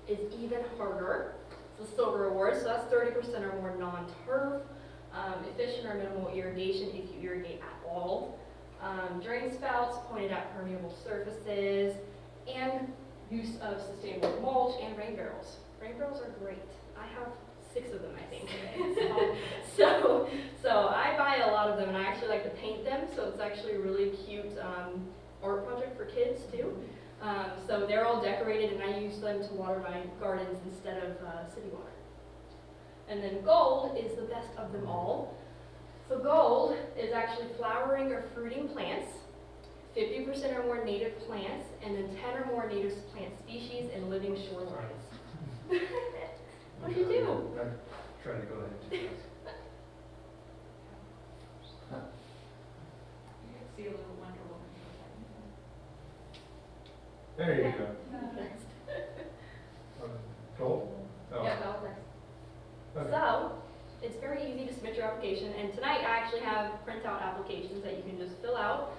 [SPEAKER 2] is even harder. It's the silver award, so that's 30% or more non-turf, efficient or minimal irrigation if you irrigate at all, drain spouts, pointed at permeable surfaces, and use of sustainable mulch and rain barrels. Rain barrels are great. I have 6 of them, I think. so I buy a lot of them, and I actually like to paint them, so it's actually a really cute art project for kids too. So they're all decorated, and I use them to water my gardens instead of city water. And then gold is the best of them all. So gold is actually flowering or fruiting plants, 50% or more native plants, and then 10 or more native plant species and living shorelines. What do you do?
[SPEAKER 1] I'm trying to go ahead and do this.
[SPEAKER 3] You can see a little Wonder Woman.
[SPEAKER 1] There you go. Gold? Oh.
[SPEAKER 2] Yeah, that was next.
[SPEAKER 1] Okay.
[SPEAKER 2] So, it's very easy to submit your application, and tonight I actually have printout applications that you can just fill out.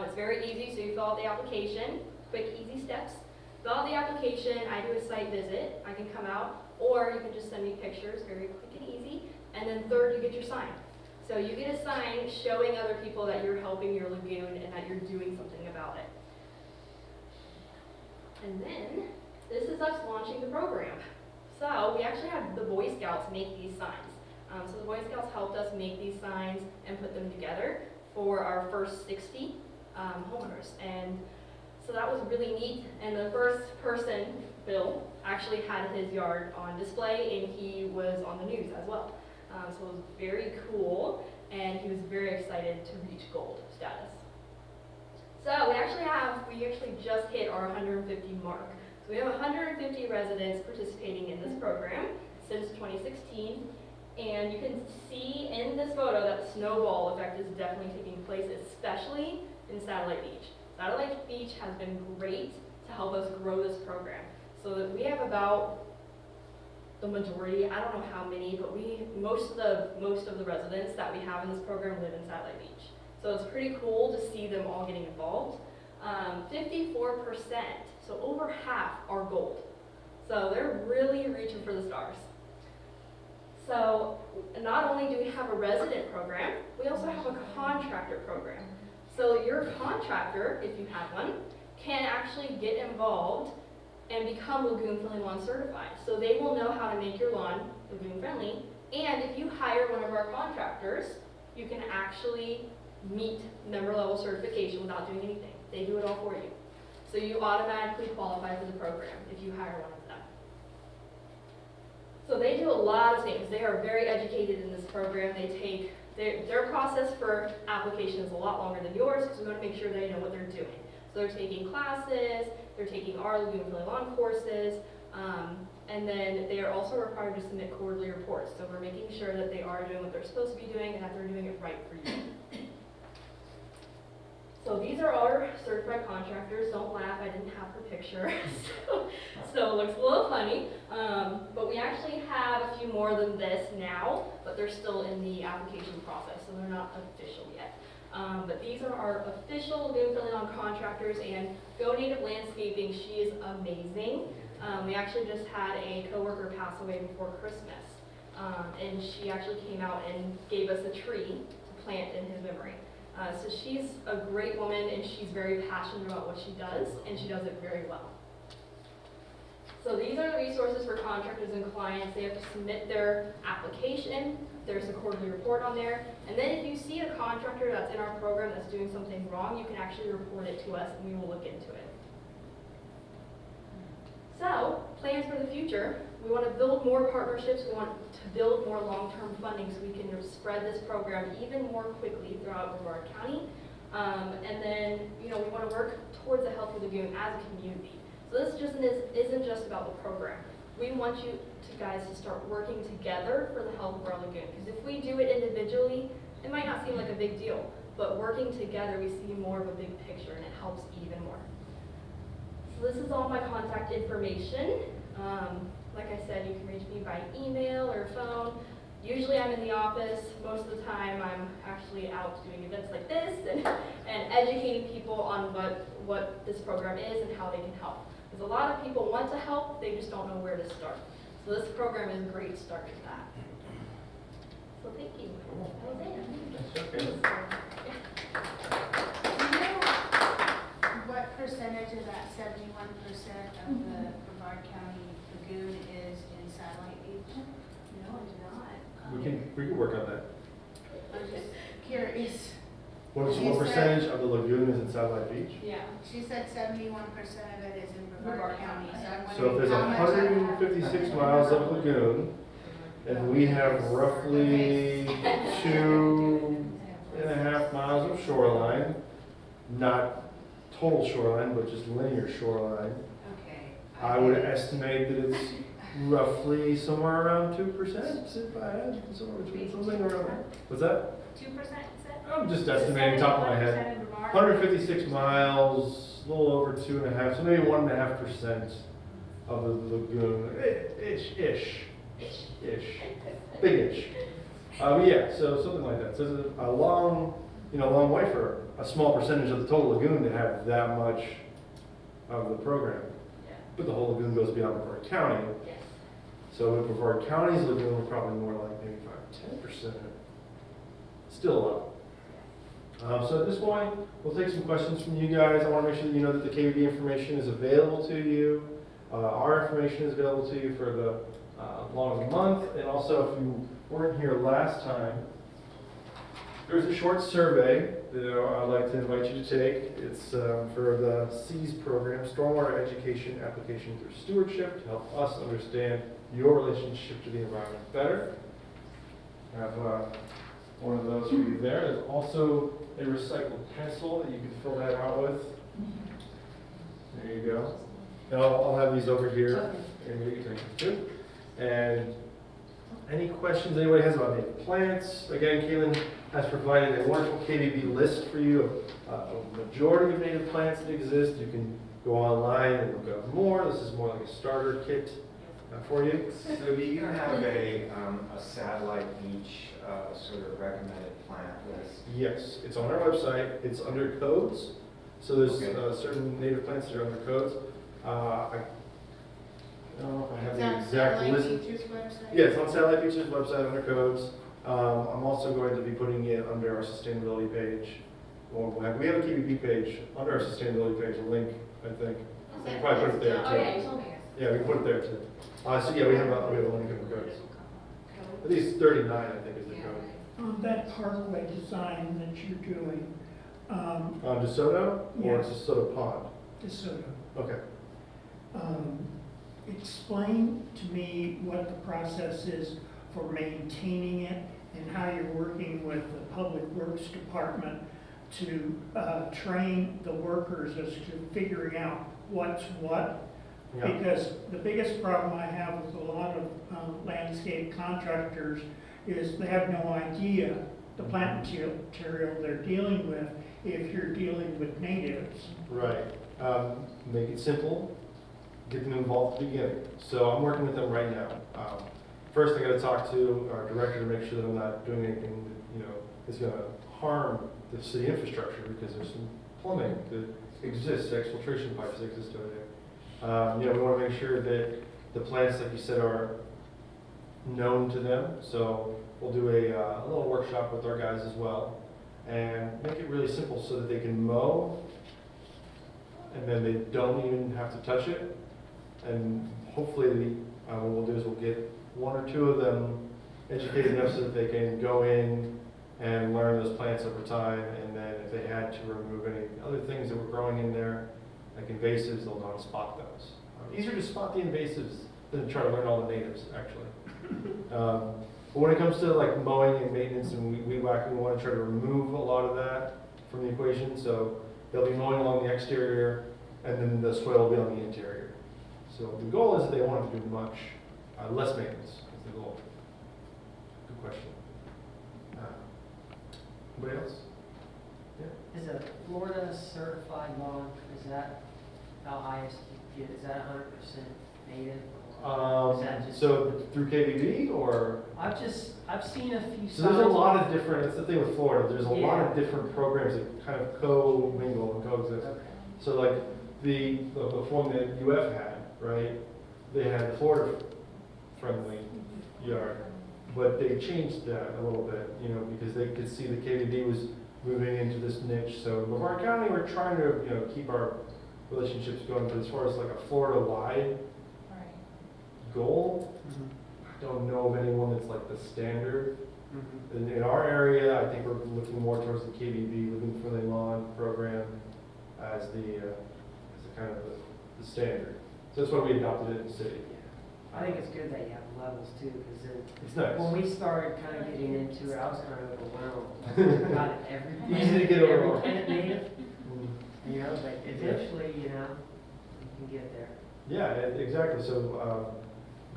[SPEAKER 2] It's very easy, so you fill out the application, quick, easy steps. Fill out the application, I do a site visit, I can come out, or you can just send me pictures, very quick and easy. And then third, you get your sign. So you get a sign showing other people that you're helping your lagoon and that you're doing something about it. And then, this is us launching the program. So we actually have the Boy Scouts make these signs. So the Boy Scouts helped us make these signs and put them together for our first 60 homeowners. And so that was really neat. And the first person, Bill, actually had his yard on display, and he was on the news as well. So it was very cool, and he was very excited to reach gold status. So we actually just hit our 150 mark. So we have 150 residents participating in this program since 2016. And you can see in this photo that the snowball effect is definitely taking place, especially in Satellite Beach. Satellite Beach has been great to help us grow this program. So that we have about the majority, I don't know how many, but most of the residents that we have in this program live in Satellite Beach. So it's pretty cool to see them all getting involved. 54%, so over half are gold. So they're really reaching for the stars. So not only do we have a resident program, we also have a contractor program. So your contractor, if you have one, can actually get involved and become Lagoon Friendly Lawn certified. So they will know how to make your lawn lagoon friendly. And if you hire one of our contractors, you can actually meet member level certification without doing anything. They do it all for you. So you automatically qualify for the program if you hire one of them. So they do a lot of things. They are very educated in this program. They take their process for application is a lot longer than yours because we want to make sure they know what they're doing. So they're taking classes, they're taking our Lagoon Friendly Lawn courses, and then they are also required to submit quarterly reports. So we're making sure that they are doing what they're supposed to be doing and that they're doing it right for you. So these are our certified contractors. Don't laugh, I didn't have her picture. so it looks a little funny. But we actually have a few more than this now, but they're still in the application process, so they're not official yet. But these are our official Lagoon Friendly Lawn contractors, and Go Native Landscaping, she is amazing. We actually just had a coworker pass away before Christmas, and she actually came out and gave us a tree to plant in his memory. So she's a great woman, and she's very passionate about what she does, and she does it very well. So these are the resources for contractors and clients. They have to submit their application. There's a quarterly report on there. And then if you see a contractor that's in our program that's doing something wrong, you can actually report it to us and we will look into it. So, plans for the future. We want to build more partnerships. We want to build more long-term funding so we can spread this program even more quickly throughout Brevard County. And then, we want to work towards a healthy lagoon as a community. So this just isn't just about the program. We want you guys to start working together for the health of our lagoon. Because if we do it individually, it might not seem like a big deal. But working together, we see more of a big picture and it helps even more. So this is all my contact information. Like I said, you can reach me by email or phone. Usually I'm in the office. Most of the time I'm actually out doing events like this and educating people on what this program is and how they can help. Because a lot of people want to help, they just don't know where to start. So this program is a great start to that. So thank you. That was it.
[SPEAKER 1] That's okay.
[SPEAKER 4] Do you know what percentage of that 71% of the Brevard County lagoon is in Satellite Beach?
[SPEAKER 2] No, I do not.
[SPEAKER 1] We can work on that.
[SPEAKER 4] I'm just curious.
[SPEAKER 1] What percentage of the lagoon is in Satellite Beach?
[SPEAKER 2] Yeah.
[SPEAKER 4] She said 71% of it is in Brevard
[SPEAKER 2] Brevard
[SPEAKER 4] County, so I'm
[SPEAKER 1] So if there's
[SPEAKER 4] wondering how much of that-
[SPEAKER 1] 156 miles of lagoon, and we have roughly 2.5 miles of shoreline, not total shoreline, but just linear shoreline,
[SPEAKER 4] Okay.
[SPEAKER 1] I would estimate that it's roughly somewhere around 2%, if I had somewhere between something around there. What's that?
[SPEAKER 4] 2% you said?
[SPEAKER 1] I'm just estimating top of my head.
[SPEAKER 4] 71% of Brevard?
[SPEAKER 1] 156 miles, a little over 2.5, so maybe 1.5% of the lagoon, ish, big-ish. Yeah, so something like that. So it's a long way for a small percentage of the total lagoon to have that much of the program.
[SPEAKER 2] Yeah.
[SPEAKER 1] But the whole lagoon goes beyond Brevard County.
[SPEAKER 2] Yes.
[SPEAKER 1] So with Brevard County's lagoon, we're probably more like maybe 5-10%. Still a lot. So at this point, we'll take some questions from you guys. I want to make sure that you know that the KVB information is available to you. Our information is available to you for the long of the month. And also, if you weren't here last time, there's a short survey that I'd like to invite you to take. It's for the SEAS program, Stormwater Education Application through Stewardship, to help us understand your relationship to the environment better. I have one of those for you there. There's also a recycled pencil that you can fill that out with. There you go. And I'll have these over here, and you can take them too. And any questions anybody has about native plants? Again, Kaylin has provided a wonderful KVB list for you of a majority of native plants that exist. You can go online and look up more. This is more like a starter kit for you.
[SPEAKER 5] So do you have a satellite beach sort of recommended plant list?
[SPEAKER 1] Yes, it's on our website. It's under codes. So there's
[SPEAKER 5] Okay.
[SPEAKER 1] certain native plants that are under codes. I don't know if I have
[SPEAKER 4] It's
[SPEAKER 1] the
[SPEAKER 4] on
[SPEAKER 1] exact
[SPEAKER 4] Satellite
[SPEAKER 1] list.
[SPEAKER 4] Beach's website?
[SPEAKER 1] Yeah, it's on Satellite Beach's website under codes. I'm also going to be putting it under our sustainability page. We have a KVB page under our sustainability page, a link, I think. We can probably put it there
[SPEAKER 2] Oh,
[SPEAKER 1] too.
[SPEAKER 2] yeah, you told me.
[SPEAKER 1] Yeah, we can put it there too. So yeah, we have a link in the codes. At least 39, I think, is the code.
[SPEAKER 6] On that parkway design that you're doing,
[SPEAKER 1] On DeSoto or
[SPEAKER 6] Yes.
[SPEAKER 1] DeSoto Pond?
[SPEAKER 6] DeSoto,
[SPEAKER 1] Okay.
[SPEAKER 6] explain to me what the process is for maintaining it and how you're working with the Public Works Department to train the workers as to figuring out what's what.
[SPEAKER 1] Yeah.
[SPEAKER 6] Because the biggest problem I have with a lot of landscape contractors is they have no idea the plant material they're dealing with if you're dealing with natives.
[SPEAKER 1] Right. Make it simple. Get them involved at the beginning. So I'm working with them right now. First, I got to talk to our director to make sure that I'm not doing anything that is going to harm the city infrastructure, because there's some plumbing that exists, exfiltration pipes that exist over there. We want to make sure that the plants, like you said, are known to them. So we'll do a little workshop with our guys as well, and make it really simple so that they can mow, and then they don't even have to touch it, and hopefully, what we'll do is we'll get one or two of them educated enough so that they can go in and learn those plants over time, and then if they had to remove any other things that were growing in there, like invasives, they'll know how to spot those. Easier to spot the invasives than to try to learn all the natives, actually. But when it comes to like mowing and maintenance and weed whacking, we want to try to remove a lot of that from the equation. So they'll be mowing along the exterior, and then the swale will be on the interior. So the goal is that they won't have to do much, less maintenance is the goal. Good question. Anybody else? Yeah.
[SPEAKER 7] Is a Florida certified lawn, is that how highest you get? Is that 100% native? Or is that just-
[SPEAKER 1] So through KBB or?
[SPEAKER 7] I've seen a few.
[SPEAKER 1] So there's a
[SPEAKER 7] signs.
[SPEAKER 1] lot of different, that's the thing with Florida, there's a lot of
[SPEAKER 7] Yeah.
[SPEAKER 1] different programs that kind of co-mingle and coexist.
[SPEAKER 7] Okay.
[SPEAKER 1] So like the form that UF had, right? They had the Florida friendly yard, but they changed that a little bit, you know, because they could see the KBB was moving into this niche. So in Brevard County, we're trying to, you know, keep our relationships going, but as far as like a Florida-wide goal, I don't know of anyone that's like the standard. In our area, I think we're looking more towards the KBB, Living for the Lawn program, as the kind of the standard. So that's why we adopted it in the city.
[SPEAKER 7] I think it's good that you have levels too, because
[SPEAKER 1] It's nice.
[SPEAKER 7] when we started kind of getting into it, I was kind of overwhelmed. Got every
[SPEAKER 1] Easy to get
[SPEAKER 7] every
[SPEAKER 1] overwhelmed.
[SPEAKER 7] plant native,
[SPEAKER 1] Mm.
[SPEAKER 7] you know, but eventually, you know, you can get there.
[SPEAKER 1] Yeah, exactly. So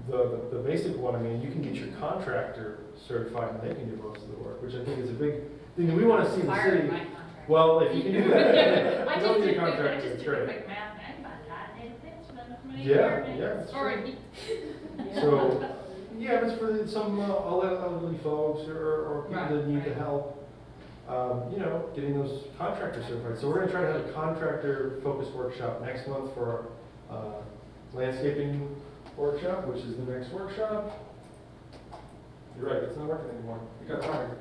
[SPEAKER 1] the basic one, I mean, you can get your contractor certified and they can do most of the work, which I think is a big thing that we want to see in the
[SPEAKER 3] Fire
[SPEAKER 1] city.
[SPEAKER 3] my contract.
[SPEAKER 1] Well, if you can do that,
[SPEAKER 3] I
[SPEAKER 1] you don't
[SPEAKER 3] just
[SPEAKER 1] need
[SPEAKER 3] did,
[SPEAKER 1] a
[SPEAKER 3] I
[SPEAKER 1] contractor,
[SPEAKER 3] just
[SPEAKER 1] it's
[SPEAKER 3] did a
[SPEAKER 1] great.
[SPEAKER 3] quick math, and I found that, and it's been how many
[SPEAKER 1] Yeah,
[SPEAKER 3] years?
[SPEAKER 1] yeah, that's
[SPEAKER 3] Or,
[SPEAKER 1] true. So, yeah, it's for some elderly folks or people
[SPEAKER 3] Right,
[SPEAKER 1] that need the
[SPEAKER 3] right.
[SPEAKER 1] help, you know, getting those contractors certified. So we're gonna try to have a contractor-focused workshop next month for our landscaping workshop, which is the next workshop. You're right, it's not working anymore. We got tired.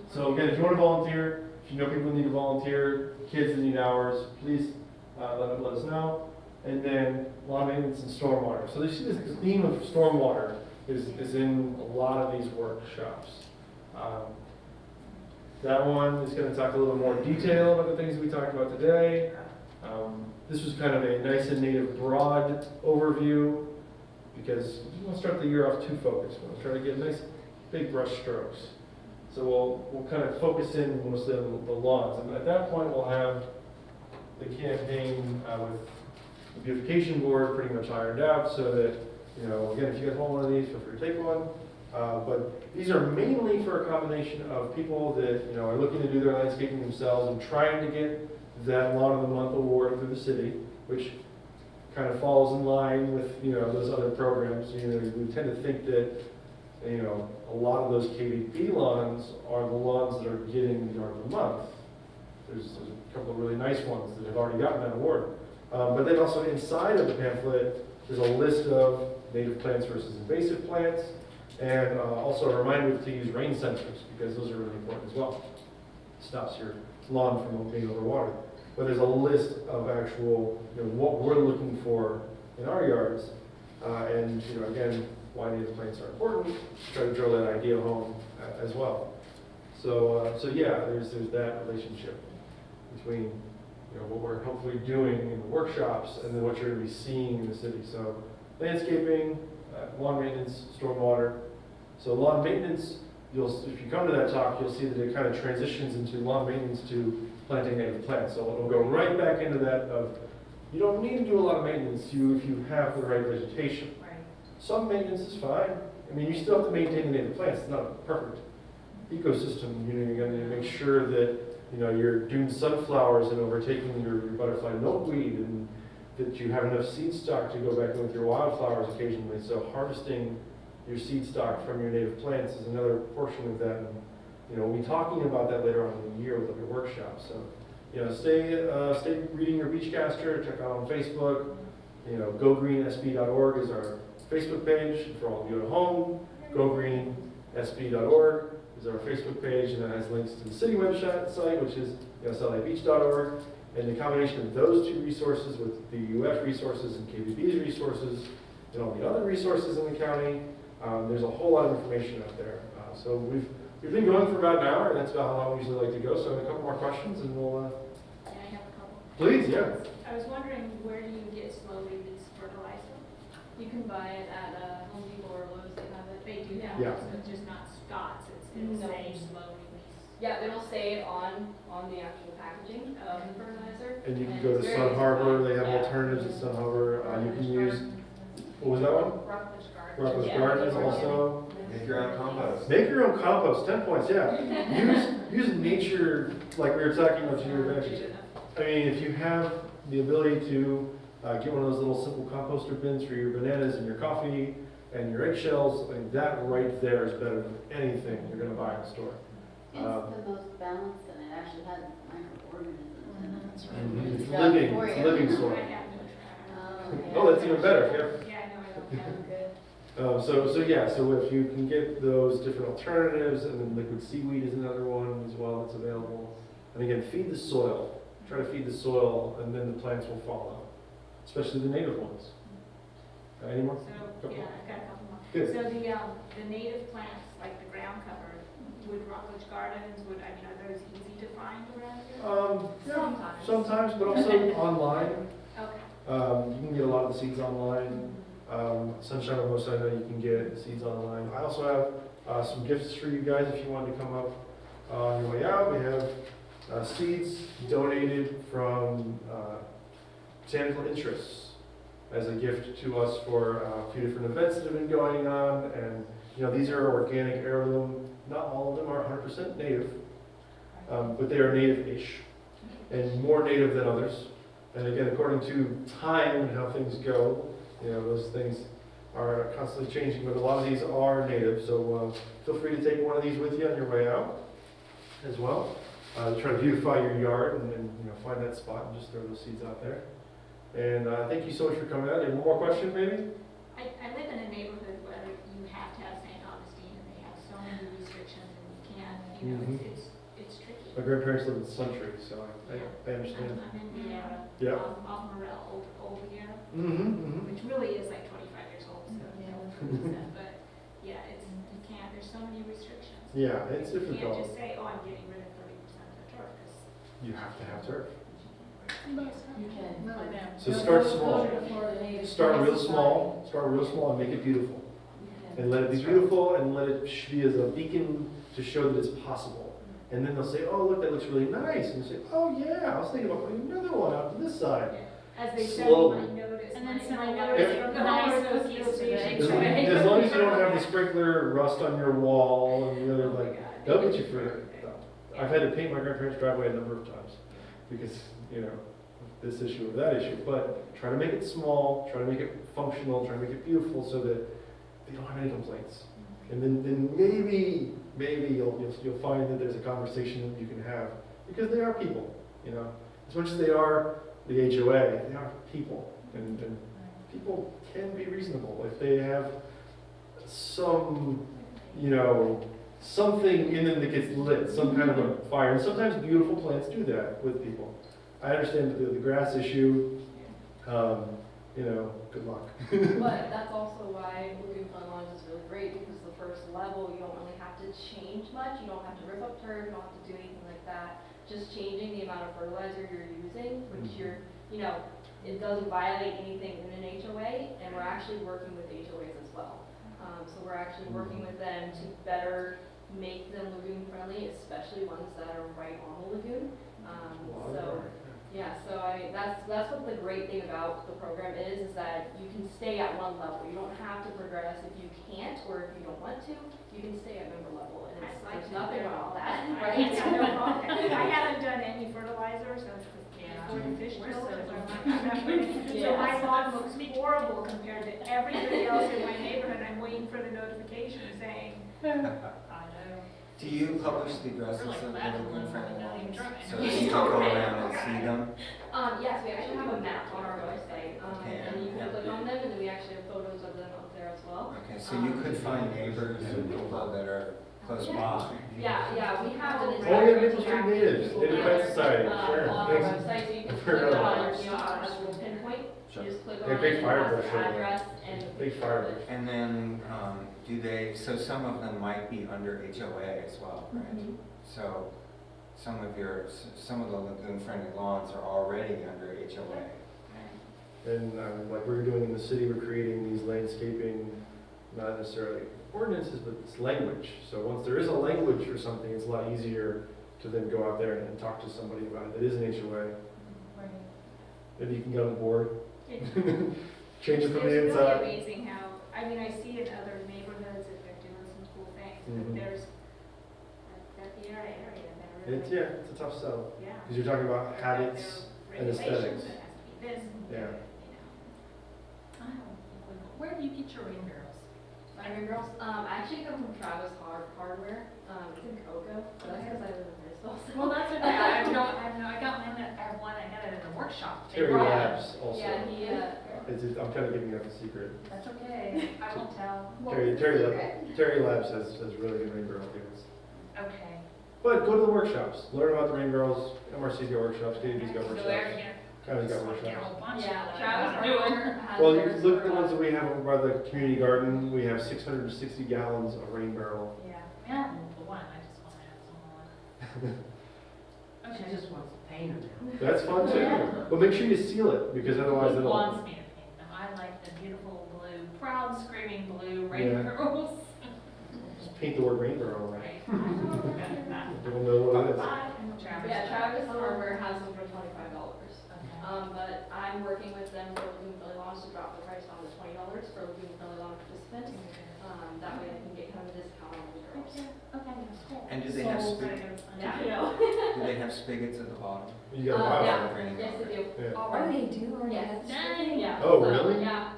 [SPEAKER 1] So again, if you want to volunteer, if you know people who need to volunteer, kids that need hours, please let us know. And then lawn maintenance and stormwater. So you see this theme of stormwater is in a lot of these workshops. That one is going to talk a little more detail about the things we talked about today. This was kind of a nice and native broad overview because we want to start the year off too focused. We want to try to get nice big brush strokes. So we'll kind of focus in mostly on the lawns. And at that point, we'll have the campaign with the beautification board pretty much ironed out so that, you know, again, if you guys want one of these, feel free to take one. But these are mainly for a combination of people that, you know, are looking to do their landscaping themselves and trying to get that Lawn of the Month award through the city, which kind of falls in line with, you know, those other programs. You know, we tend to think that, you know, a lot of those KDP lawns are the lawns that are getting the Yard of the Month. There's a couple of really nice ones that have already gotten that award. But then also inside of the pamphlet, there's a list of native plants versus invasive plants, and also a reminder to use rain sensors because those are really important as well. Stops your lawn from being overwatered. But there's a list of actual, you know, what we're looking for in our yards, and you know, again, why native plants are important. Try to drill that idea home as well. So yeah, there's that relationship between, you know, what we're hopefully doing in the workshops and then what you're going to be seeing in the city. So landscaping, lawn maintenance, stormwater. So lawn maintenance, if you come to that talk, you'll see that it kind of transitions into lawn maintenance to planting native plants. So it'll go right back into that of, you don't need to do a lot of maintenance if you have the right vegetation.
[SPEAKER 3] Right.
[SPEAKER 1] Some maintenance is fine. I mean, you still have to maintain the native plants. It's not a perfect ecosystem. You know, you're going to make sure that, you know, you're doing sunflowers and overtaking your butterfly milkweed, and that you have enough seed stock to go back in with your wildflowers occasionally. So harvesting your seed stock from your native plants is another portion of that. And, you know, we'll be talking about that later on in the year with the workshop. So, you know, stay reading your Beachcaster. Check out on Facebook. You know, gogreenSB.org is our Facebook page for all of you at home. gogreenSB.org is our Facebook page, and that has links to the city website, which is, you know, SLAbeach.org. And the combination of those two resources with the UF resources and KBB's resources and all the other resources in the county, there's a whole lot of information out there. So we've been going for about an hour, and that's about how long we usually like to go. So I have a couple more questions, and we'll,
[SPEAKER 4] Yeah, I have a couple.
[SPEAKER 1] please, yeah.
[SPEAKER 4] I was wondering, where do you get slow-release fertilizer?
[SPEAKER 2] You can buy it at Home Depot or Lowe's, they have it.
[SPEAKER 4] They do that,
[SPEAKER 1] Yeah.
[SPEAKER 4] so it's just not Scott's, it's
[SPEAKER 2] No.
[SPEAKER 4] say slow-release.
[SPEAKER 2] Yeah, it'll say it on the actual packaging of the fertilizer.
[SPEAKER 1] And you can go to
[SPEAKER 2] it's very
[SPEAKER 1] Sun
[SPEAKER 2] easy to
[SPEAKER 1] Harbor,
[SPEAKER 2] find.
[SPEAKER 1] they have
[SPEAKER 2] Yeah.
[SPEAKER 1] alternatives at Sun Harbor. You can use, what was that one?
[SPEAKER 4] Rockledge Garden.
[SPEAKER 1] Rockledge
[SPEAKER 2] Yeah.
[SPEAKER 1] Gardens also.
[SPEAKER 5] Make your own compost.
[SPEAKER 1] Make your own compost, 10 points, yeah. Use nature, like we were talking about to your advantage. I mean, if you have the ability to get one of those little simple composter bins for your bananas and your coffee and your eggshells, I mean, that right there is better than anything you're gonna buy in the store.
[SPEAKER 8] It's the most balanced and it actually has microorganisms in it.
[SPEAKER 5] That's
[SPEAKER 1] It's
[SPEAKER 8] It's
[SPEAKER 1] living,
[SPEAKER 8] for
[SPEAKER 1] it's
[SPEAKER 8] you.
[SPEAKER 1] living
[SPEAKER 4] I
[SPEAKER 1] soil.
[SPEAKER 4] have no trash.
[SPEAKER 1] Oh, that's even better. If you have
[SPEAKER 4] Yeah, I know, I don't have good.
[SPEAKER 1] So if you can get those different alternatives, and then liquid seaweed is another one as well that's available. And again, feed the soil. Try to feed the soil, and then the plants will follow, especially the native ones. Any more?
[SPEAKER 4] So, yeah, I've got a couple more.
[SPEAKER 1] Good.
[SPEAKER 4] So the native plants, like the ground cover, would Rockledge Gardens, are those easy to find around here?
[SPEAKER 1] Yeah, sometimes, but also online.
[SPEAKER 4] Okay.
[SPEAKER 1] You can get a lot of the seeds online. Sunshine of Most, I know you can get seeds online. I also have some gifts for you guys if you wanted to come up on your way out. We have seeds donated from botanical interests as a gift to us for a few different events that have been going on. And these are organic heirloom. Not all of them are 100% native, but they are native-ish and more native than others. And again, according to time and how things go, those things are constantly changing, but a lot of these are native, so feel free to take one of these with you on your way out as well. Try to beautify your yard and find that spot and just throw those seeds out there. And thank you so much for coming out. One more question, maybe?
[SPEAKER 4] I live in a neighborhood where you have to have St. Augustine, and they have so many restrictions, and you can't, it's tricky.
[SPEAKER 1] My grandparents live in Suntree, so I understand.
[SPEAKER 4] I'm in Vienna,
[SPEAKER 1] Yeah.
[SPEAKER 4] off Morel, old Vienna,
[SPEAKER 1] Mm-hmm.
[SPEAKER 4] which really is like 25 years old, so don't use that, but yeah, you can't, there's so many restrictions.
[SPEAKER 1] Yeah, it's
[SPEAKER 4] You can't
[SPEAKER 1] difficult.
[SPEAKER 4] just say, oh, I'm getting rid of 30% of the turf, 'cause
[SPEAKER 1] You have to have turf.
[SPEAKER 8] You can.
[SPEAKER 1] So start small. Start real small and make it beautiful. And let it be beautiful and let it be as a beacon to show that it's possible. And then they'll say, oh, look, that looks really nice. And you say, oh, yeah, I was thinking about putting another one out to this side.
[SPEAKER 4] as they said,
[SPEAKER 1] Slowly.
[SPEAKER 4] you might notice.
[SPEAKER 3] And then
[SPEAKER 4] my-
[SPEAKER 3] some
[SPEAKER 4] my
[SPEAKER 3] nice
[SPEAKER 4] notice from the
[SPEAKER 3] nice
[SPEAKER 4] homeowners
[SPEAKER 3] cookies
[SPEAKER 4] association.
[SPEAKER 3] today.
[SPEAKER 1] As long as you don't have the sprinkler rust on your wall and the other,
[SPEAKER 4] Oh my
[SPEAKER 1] like,
[SPEAKER 4] God.
[SPEAKER 1] they'll get you for it. I've had to paint my grandparents' driveway a number of times because, this issue or that issue. But try to make it small, try to make it functional, try to make it beautiful so that they don't have any complaints. And then maybe you'll find that there's a conversation that you can have because they are people, As much as they are the HOA, they are people. And people can be reasonable if they have some, something in them that gets lit, some kind of a fire. And sometimes beautiful plants do that with people. I understand the grass issue, good luck.
[SPEAKER 2] But that's also why Lagoon Fun is really great, because the first level, you don't really have to change much, you don't have to rip up turf, you don't have to do anything like that. Just changing the amount of fertilizer you're using, which it doesn't violate anything in an HOA, and we're actually working with HOAs as well. So we're actually working with them to better make them lagoon friendly, especially ones that are right on the lagoon. So that's what the great thing about the program is that you can stay at one level. You don't have to progress if you can't or if you don't want to. You can stay at member level, and there's nothing wrong with that.
[SPEAKER 4] Right, yeah, no problem. I haven't done any fertilizer since
[SPEAKER 3] Yeah.
[SPEAKER 4] before the fish
[SPEAKER 3] We're
[SPEAKER 4] killed,
[SPEAKER 3] so
[SPEAKER 4] so my lawn looks horrible compared to everybody else in my neighborhood. I'm waiting for the notification saying,
[SPEAKER 3] I know.
[SPEAKER 5] Do you publish the addresses
[SPEAKER 3] We're like
[SPEAKER 5] of the
[SPEAKER 3] that
[SPEAKER 5] lagoon
[SPEAKER 3] one,
[SPEAKER 5] friendly
[SPEAKER 3] not even
[SPEAKER 5] ones?
[SPEAKER 3] trying.
[SPEAKER 5] So that you can go around and see them?
[SPEAKER 2] Yes, we actually have a map on our website,
[SPEAKER 5] Okay,
[SPEAKER 2] and you
[SPEAKER 5] yeah.
[SPEAKER 2] can click on them, and then we actually have photos of them up there as well.
[SPEAKER 5] Okay, so you could find neighbors and people that are close
[SPEAKER 2] Yeah.
[SPEAKER 5] by.
[SPEAKER 2] Yeah, we have an
[SPEAKER 1] Oh,
[SPEAKER 2] entire.
[SPEAKER 1] yeah, Maple Street Natives, Native Pet Society, sure.
[SPEAKER 2] On our
[SPEAKER 1] Thanks.
[SPEAKER 2] website, so you can
[SPEAKER 1] I've
[SPEAKER 2] click
[SPEAKER 1] heard of
[SPEAKER 2] on
[SPEAKER 1] that.
[SPEAKER 2] your, actual pinpoint,
[SPEAKER 5] Sure.
[SPEAKER 2] you just click
[SPEAKER 1] Yeah,
[SPEAKER 2] on
[SPEAKER 1] big
[SPEAKER 2] it, it
[SPEAKER 1] fire
[SPEAKER 2] has
[SPEAKER 1] brush
[SPEAKER 2] the
[SPEAKER 1] over there.
[SPEAKER 2] address and. the
[SPEAKER 1] Big
[SPEAKER 2] picture
[SPEAKER 1] fire
[SPEAKER 2] of it.
[SPEAKER 1] brush.
[SPEAKER 5] And then, do they, so some of them might be under HOA as well, right?
[SPEAKER 2] Mhm.
[SPEAKER 5] So some of the lagoon-friendly lawns are already under HOA.
[SPEAKER 1] And like we're doing in the city, we're creating these landscaping, not necessarily ordinances, but it's language. So once there is a language for something, it's a lot easier to then go out there and talk to somebody about it. It is an HOA. Maybe you can get on the board, change it from the
[SPEAKER 4] It's
[SPEAKER 1] inside.
[SPEAKER 4] really amazing how, I mean, I see in other neighborhoods that they're doing some cool things,
[SPEAKER 1] Mhm.
[SPEAKER 4] but there's, that the area that really.
[SPEAKER 1] It's, yeah, it's a tough sell,
[SPEAKER 4] Yeah.
[SPEAKER 1] because you're talking about
[SPEAKER 4] They've got
[SPEAKER 1] habits.
[SPEAKER 4] their
[SPEAKER 1] and aesthetics.
[SPEAKER 4] regulations, it has to be this, and
[SPEAKER 1] Yeah.
[SPEAKER 4] that,
[SPEAKER 3] I have a quick- Where do you get your rain barrels?
[SPEAKER 2] Iron Girls, I actually come from Travis Hardware, it's in Cocoa, but that's because I live in Bristol. so-
[SPEAKER 3] Well, that's okay, I got one, I have one, I got it in a workshop. They
[SPEAKER 1] Terry
[SPEAKER 3] brought it.
[SPEAKER 1] Labs also.
[SPEAKER 2] Yeah, he,
[SPEAKER 1] I'm kind of giving up a secret.
[SPEAKER 3] That's okay, I won't tell.
[SPEAKER 1] Terry Labs has really good rain barrel tables.
[SPEAKER 3] Okay.
[SPEAKER 1] But go to the workshops, learn about the rain barrels. MRC's got workshops, KDB's got
[SPEAKER 3] So
[SPEAKER 1] workshops,
[SPEAKER 3] every,
[SPEAKER 1] county's got
[SPEAKER 3] just want to get a
[SPEAKER 1] workshops.
[SPEAKER 3] whole bunch of
[SPEAKER 2] yeah,
[SPEAKER 3] them.
[SPEAKER 2] Travis
[SPEAKER 3] I don't know.
[SPEAKER 2] Hardware has.
[SPEAKER 1] Well, you
[SPEAKER 2] theirs
[SPEAKER 1] look at the
[SPEAKER 2] for,
[SPEAKER 1] ones that we have over by the community garden, we have 660 gallons of rain barrel.
[SPEAKER 3] Yeah, I don't want the one, I just want to have some on.
[SPEAKER 7] She
[SPEAKER 3] Okay.
[SPEAKER 7] just wants to paint them now.
[SPEAKER 1] That's fun too. But make sure you seal it, because otherwise
[SPEAKER 3] Who
[SPEAKER 1] it'll.
[SPEAKER 3] wants me to paint them? I like the beautiful blue, proud screaming blue
[SPEAKER 1] Yeah.
[SPEAKER 3] rain girls.
[SPEAKER 1] Just paint the word rain barrel right.
[SPEAKER 3] Right. I know, got that.
[SPEAKER 1] You'll know what it is.
[SPEAKER 3] Bye. Travis.
[SPEAKER 2] Yeah, Travis Hardware has them for $25.
[SPEAKER 3] Okay.
[SPEAKER 2] But I'm working with them for Lagoon Friendly Lawns to drop the price down to $20 for Lagoon Friendly Lawn participants. That way I can get kind of a discount on the girls.
[SPEAKER 3] Okay, cool.
[SPEAKER 5] And do they have
[SPEAKER 3] So,
[SPEAKER 5] spigots?
[SPEAKER 2] Yeah, I know.
[SPEAKER 5] Do they have spigots at the bottom?
[SPEAKER 1] You got a bio.
[SPEAKER 2] Yeah,
[SPEAKER 5] Raining
[SPEAKER 2] yes, they
[SPEAKER 5] water.
[SPEAKER 2] do.
[SPEAKER 1] Yeah.
[SPEAKER 2] All
[SPEAKER 8] Oh,
[SPEAKER 2] right.
[SPEAKER 8] they do already
[SPEAKER 2] Yes.
[SPEAKER 8] have
[SPEAKER 3] Dang.
[SPEAKER 2] Yeah.
[SPEAKER 1] Oh,
[SPEAKER 2] so,
[SPEAKER 1] really?
[SPEAKER 2] Yeah.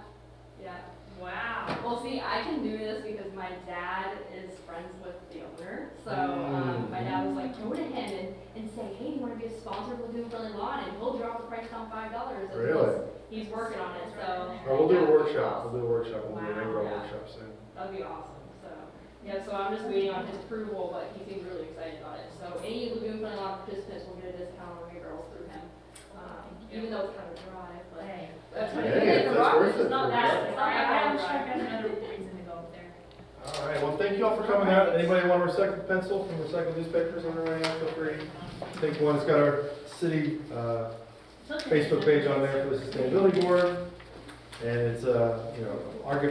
[SPEAKER 2] Yeah.
[SPEAKER 3] Wow.
[SPEAKER 2] Well, see, I can do this because my dad is friends with the owner. So my dad was like, go ahead and say, hey, you want to be a sponsor of Lagoon Friendly Lawn? And he'll drop the price down $5. And
[SPEAKER 1] Really?
[SPEAKER 2] He's working on it, so.
[SPEAKER 1] Or we'll do
[SPEAKER 2] yeah,
[SPEAKER 1] a workshop, we'll do a workshop, we'll do a
[SPEAKER 3] Wow.
[SPEAKER 1] rain barrel
[SPEAKER 2] Yeah.
[SPEAKER 1] workshop soon.
[SPEAKER 2] That'd be awesome, so. Yeah, so I'm just waiting on his approval, but he seems really excited about it. So any Lagoon Friendly Lawn participants will get a discount on girls through him. Even though it's kind of dry, but.
[SPEAKER 3] Hey.
[SPEAKER 2] That's what
[SPEAKER 1] Hey,
[SPEAKER 2] it is.
[SPEAKER 1] that's
[SPEAKER 2] Rock,
[SPEAKER 1] worth
[SPEAKER 2] it's
[SPEAKER 1] it
[SPEAKER 2] not
[SPEAKER 1] for
[SPEAKER 2] that,
[SPEAKER 1] sure.
[SPEAKER 2] it's not that
[SPEAKER 3] I'm sure I
[SPEAKER 2] dry.
[SPEAKER 3] got another reason to go up there.
[SPEAKER 1] All right, well, thank you all for coming out. Anybody want to recycle pencil from recycled newspapers on their way out, feel free. Take one, it's got our city
[SPEAKER 3] It's okay.
[SPEAKER 1] Facebook page on there for the sustainability board. And it's, our good